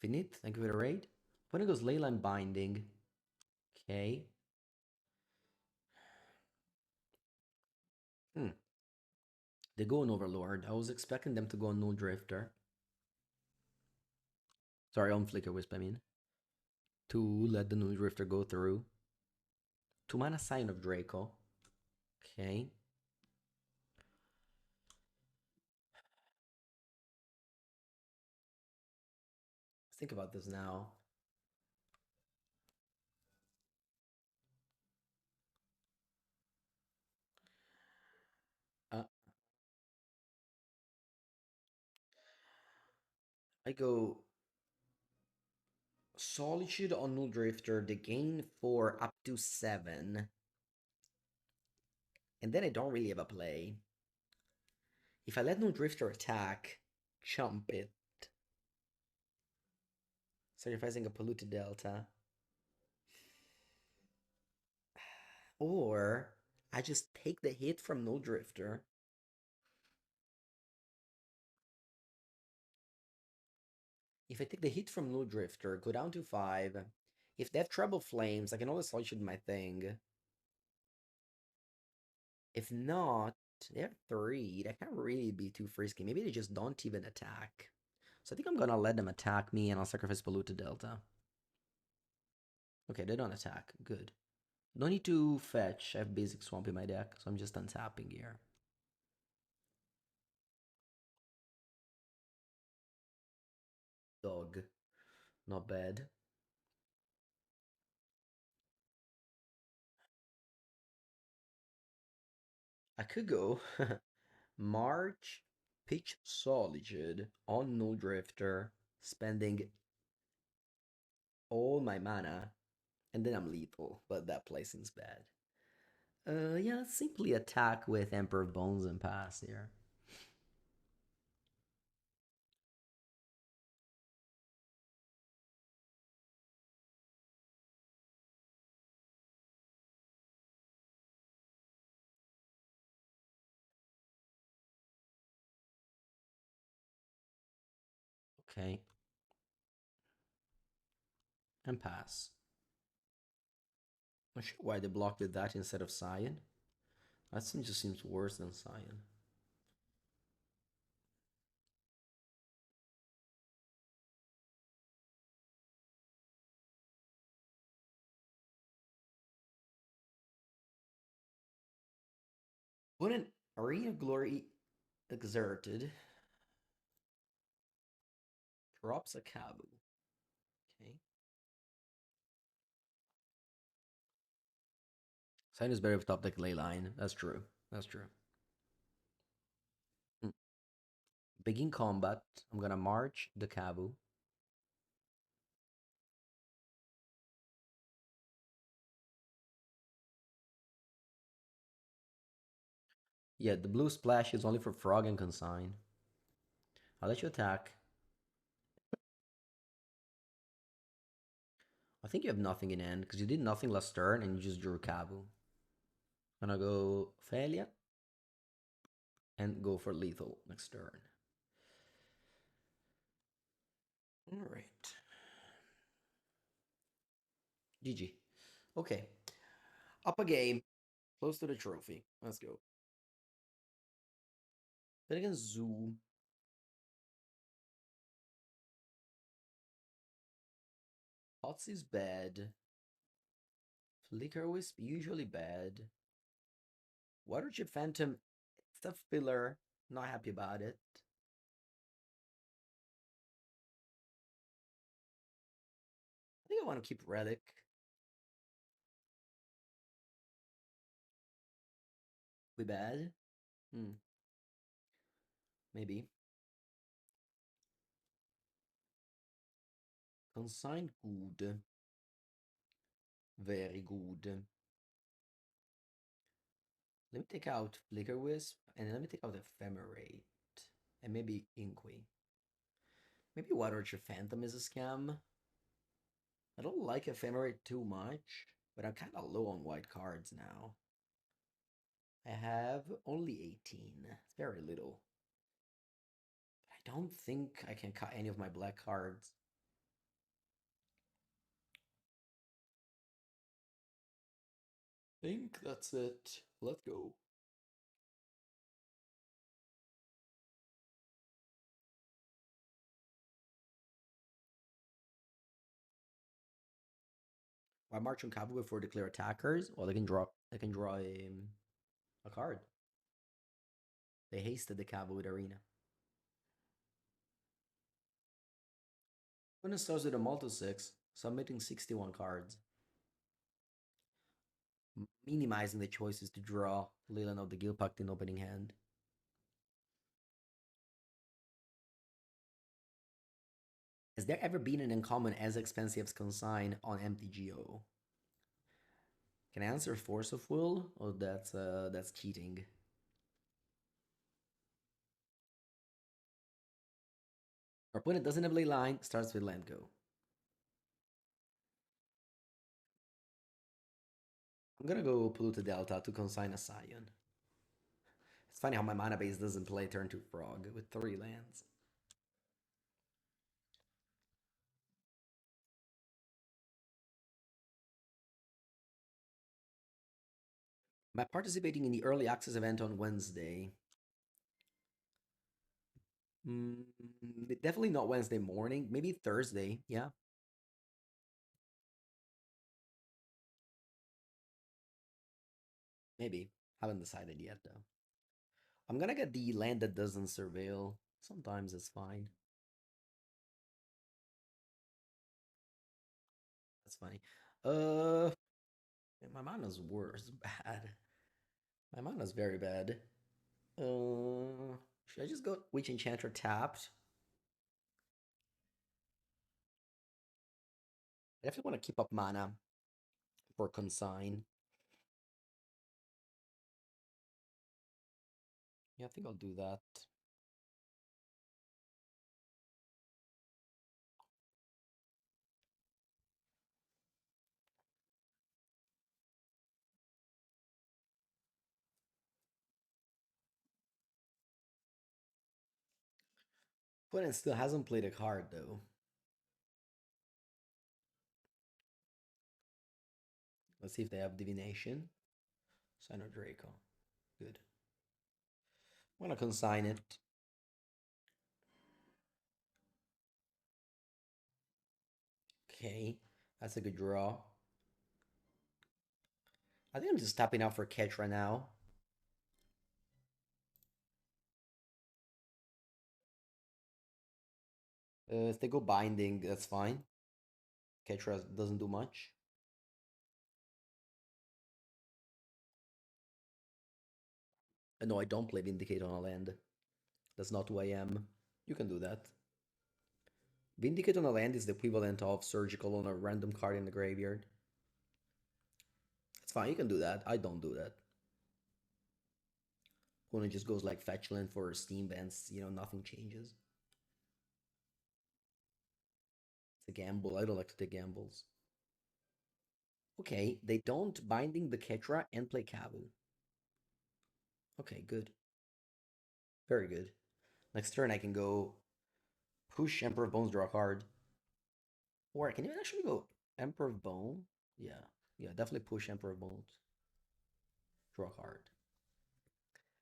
[SPEAKER 1] Finite, thank you for the raid. When it goes Leyline Binding. Okay. They go on Overlord. I was expecting them to go on Null Drifter. Sorry, on Flicker Wisp, I mean. To let the Null Drifter go through. 2 mana Sign of Draco. Okay. Let's think about this now. Uh, I go Solitude on Null Drifter, the gain for up to 7. And then I don't really have a play. If I let Null Drifter attack, chump it. Sacrificing a polluted delta. Or I just take the hit from Null Drifter. If I take the hit from Null Drifter, go down to 5. If they have Treble Flames, I can always Solitude my thing. If not, they're 3. That can't really be too frisky. Maybe they just don't even attack. So I think I'm gonna let them attack me and I'll sacrifice Polluted Delta. Okay, they don't attack. Good. No need to fetch. I have basic swamp in my deck, so I'm just untapping here. Dog. Not bad. I could go March, pitch Solitude on Null Drifter, spending all my mana, and then I'm lethal, but that placing's bad. Yeah, simply attack with Emperor of Bones and pass here. Okay. and pass. Not sure why they blocked with that instead of Cyan. That just seems worse than Cyan. Wouldn't Arena Glory exerted drops a Kabu. Okay. Cyan is better with top deck ley line. That's true. That's true. Begin combat. I'm gonna march the Kabu. Yeah, the blue splash is only for Frog and Consign. I'll let you attack. I think you have nothing in end because you did nothing last turn and you just drew Kabu. I'm gonna go Thalia and go for lethal next turn. All right. GG. Okay. Up a game. Close to the trophy. Let's go. Then against Zoo. Pots is bad. Flicker Wisp usually bad. Waterchip Phantom, it's a filler. Not happy about it. I think I want to keep Relic. We bad? Hmm. Maybe. Consign good. Very good. Let me take out Flicker Wisp and let me take out Ephemerate. And maybe Inqui. Maybe Waterchip Phantom is a scam. I don't like Ephemerate too much, but I'm kind of low on white cards now. I have only 18. It's very little. I don't think I can cut any of my black cards. I think that's it. Let's go. I march on Kabu before declare attackers. Well, they can draw a card. They hasted the Kabu with Arena. When it starts with a multi 6, submitting 61 cards. Minimizing the choices to draw Leland of the Gilpact in opening hand. Has there ever been an uncommon as expensive as Consign on MTGO? Can I answer Force of Will? Or that's cheating. Our opponent doesn't have ley line, starts with land go. I'm gonna go Polluted Delta to consign a Scion. It's funny how my mana base doesn't play turn 2 Frog with 3 lands. Am I participating in the early access event on Wednesday? Mm, definitely not Wednesday morning. Maybe Thursday. Yeah, maybe. Haven't decided yet though. I'm gonna get the land that doesn't surveil. Sometimes it's fine. That's funny. Uh, my mana's worse. Bad. My mana's very bad. Should I just go Witch Enchanter tapped? I definitely want to keep up mana for consign. Yeah, I think I'll do that. Opponent still hasn't played a card though. Let's see if they have divination. Sign of Draco. Good. I'm gonna consign it. Okay, that's a good draw. I think I'm just tapping out for catch right now. If they go binding, that's fine. Ketra doesn't do much. No, I don't play Vindicate on a land. That's not who I am. You can do that. Vindicate on a land is the equivalent of Surgical on a random card in the graveyard. It's fine, you can do that. I don't do that. Opponent just goes like fetch land for Steam Bans, nothing changes. It's a gamble. I don't like to take gambles. Okay, they don't binding the Ketra and play Kavu. Okay, good. Very good. Next turn I can go push Emperor of Bones, draw a card. Or I can even actually go Emperor of Bone. Yeah, yeah, definitely push Emperor of Bones. Draw a card.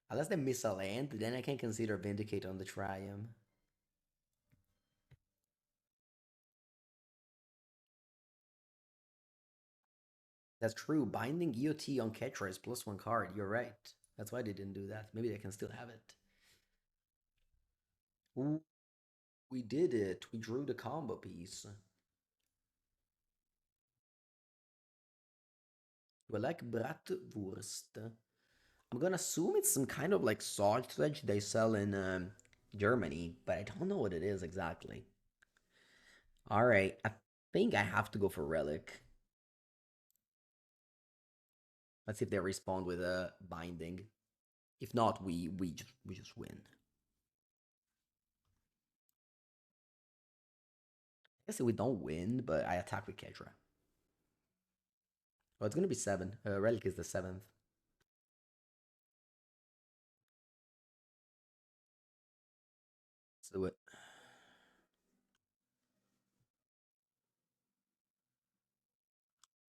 [SPEAKER 1] Unless they miss a land, then I can consider Vindicate on the Triumph. That's true. Binding EOT on Ketra is +1 card. You're right. That's why they didn't do that. Maybe they can still have it. Ooh, we did it. We drew the combo piece. We like Bratwurst. I'm gonna assume it's some kind of like sausage they sell in Germany, but I don't know what it is exactly. All right, I think I have to go for Relic. Let's see if they respond with a binding. If not, we just win. I guess we don't win, but I attack with Kedra. Oh, it's gonna be 7. Relic is the 7th. Let's do it.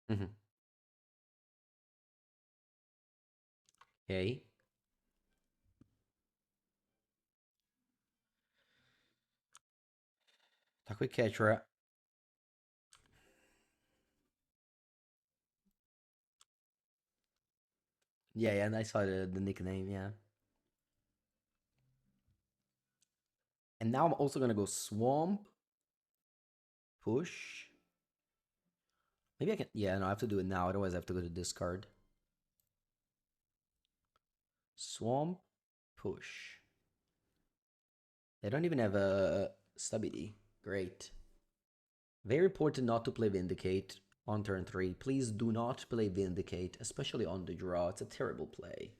[SPEAKER 1] Mhm. Okay. Attack with Kedra. Yeah, yeah, and I saw the nickname, yeah. And now I'm also gonna go Swamp, Push. Maybe I can, yeah, no, I have to do it now, otherwise I have to go to discard. Swamp, Push. They don't even have a stability. Great. Very important not to play Vindicate on turn 3. Please do not play Vindicate, especially on the draw. It's a terrible play.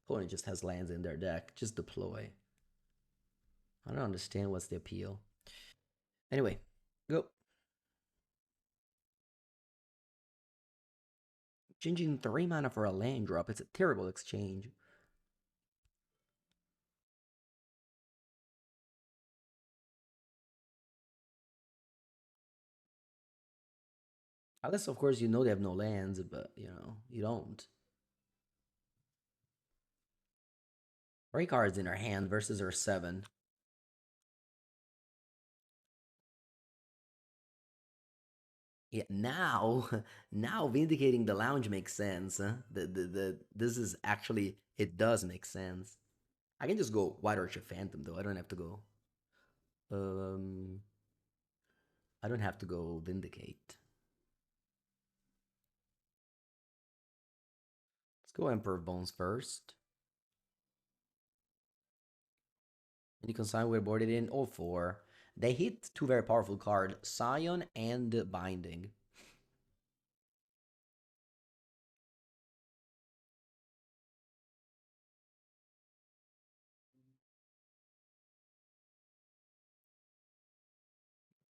[SPEAKER 1] Opponent just has lands in their deck. Just deploy. I don't understand what's the appeal. Anyway, go. Changing 3 mana for a land drop. It's a terrible exchange. Unless, of course, they have no lands, but, you don't. 3 cards in her hand versus her 7. Yeah, now, now vindicating the lounge makes sense. Huh? This is actually, it does make sense. I can just go White Orchid Phantom though. I don't have to go. Um, I don't have to go Vindicate. Let's go Emperor of Bones first. And you can sign we boarded in all 4. They hit 2 very powerful cards, Scion and Binding.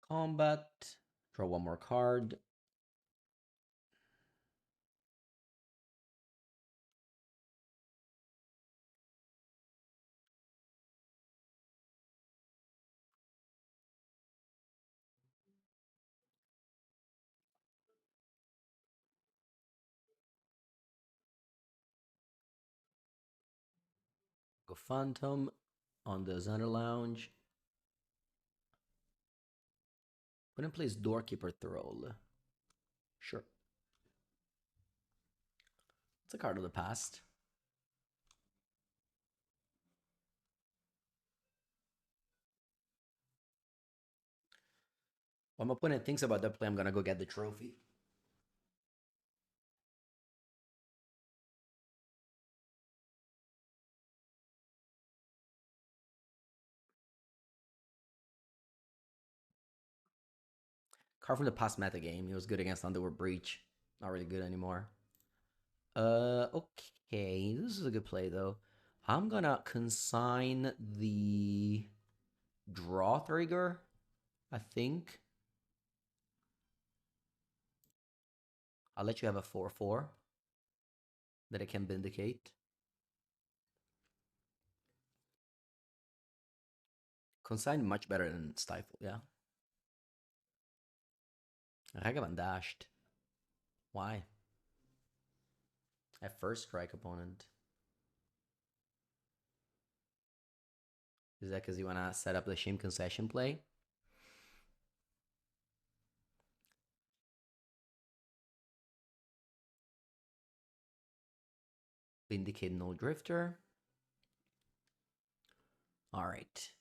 [SPEAKER 1] Combat. Draw 1 more card. Go Phantom on the Xander Lounge. Put in place Doorkeeper Thrall. Sure. It's a card of the past. While my opponent thinks about that play, I'm gonna go get the trophy. Card from the past meta game. He was good against Underworld Breach. Not really good anymore. Okay. This is a good play, though. I'm gonna consign the draw trigger, I think. I'll let you have a 4/4 that I can vindicate. Consign much better than Stifle, yeah. Ragavan dashed. Why? At first strike opponent. Is that because you want to set up the shame concession play? Vindicate no drifter. All right.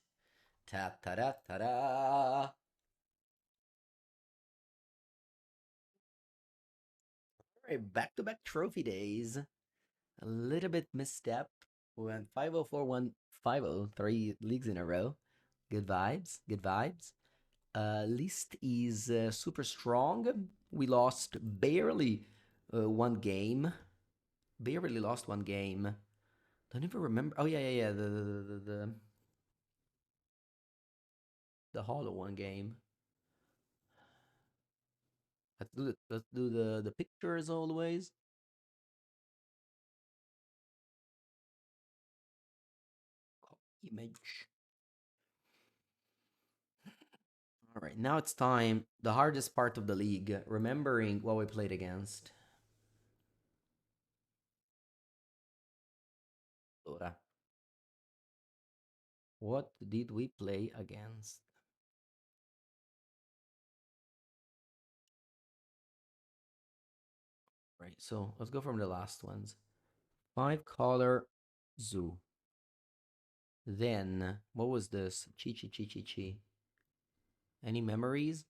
[SPEAKER 1] Ta-ta-da-ta-da. All right, back-to-back trophy days. A little bit misstep. We went 5-0-4-1, 5-0, 3 leagues in a row. Good vibes, good vibes. List is super strong. We lost barely one game. Barely lost one game. Don't even remember. Oh yeah. The Hollow one game. Let's do the picture as always. Image. All right, now it's time. The hardest part of the league, remembering what we played against. Ora. What did we play against? Right, so let's go from the last ones. 5-color Zoo. Then, what was this? Chi. Any memories?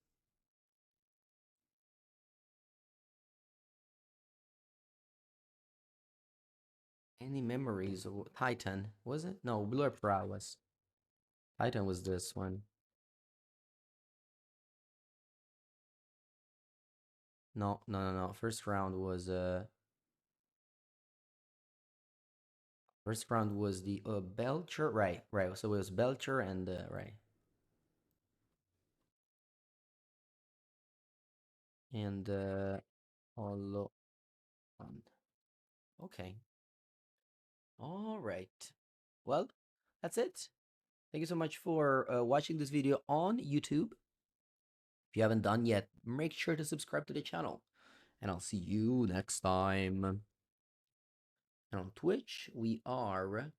[SPEAKER 1] Any memories? Titan, was it? No, UR Prowess. Titan was this one. No. First round was the Belcher, right. So it was Belcher and right. And Hollow. Okay. All right. Well, that's it. Thank you so much for watching this video on YouTube. If you haven't done yet, make sure to subscribe to the channel. And I'll see you next time. And on Twitch, we are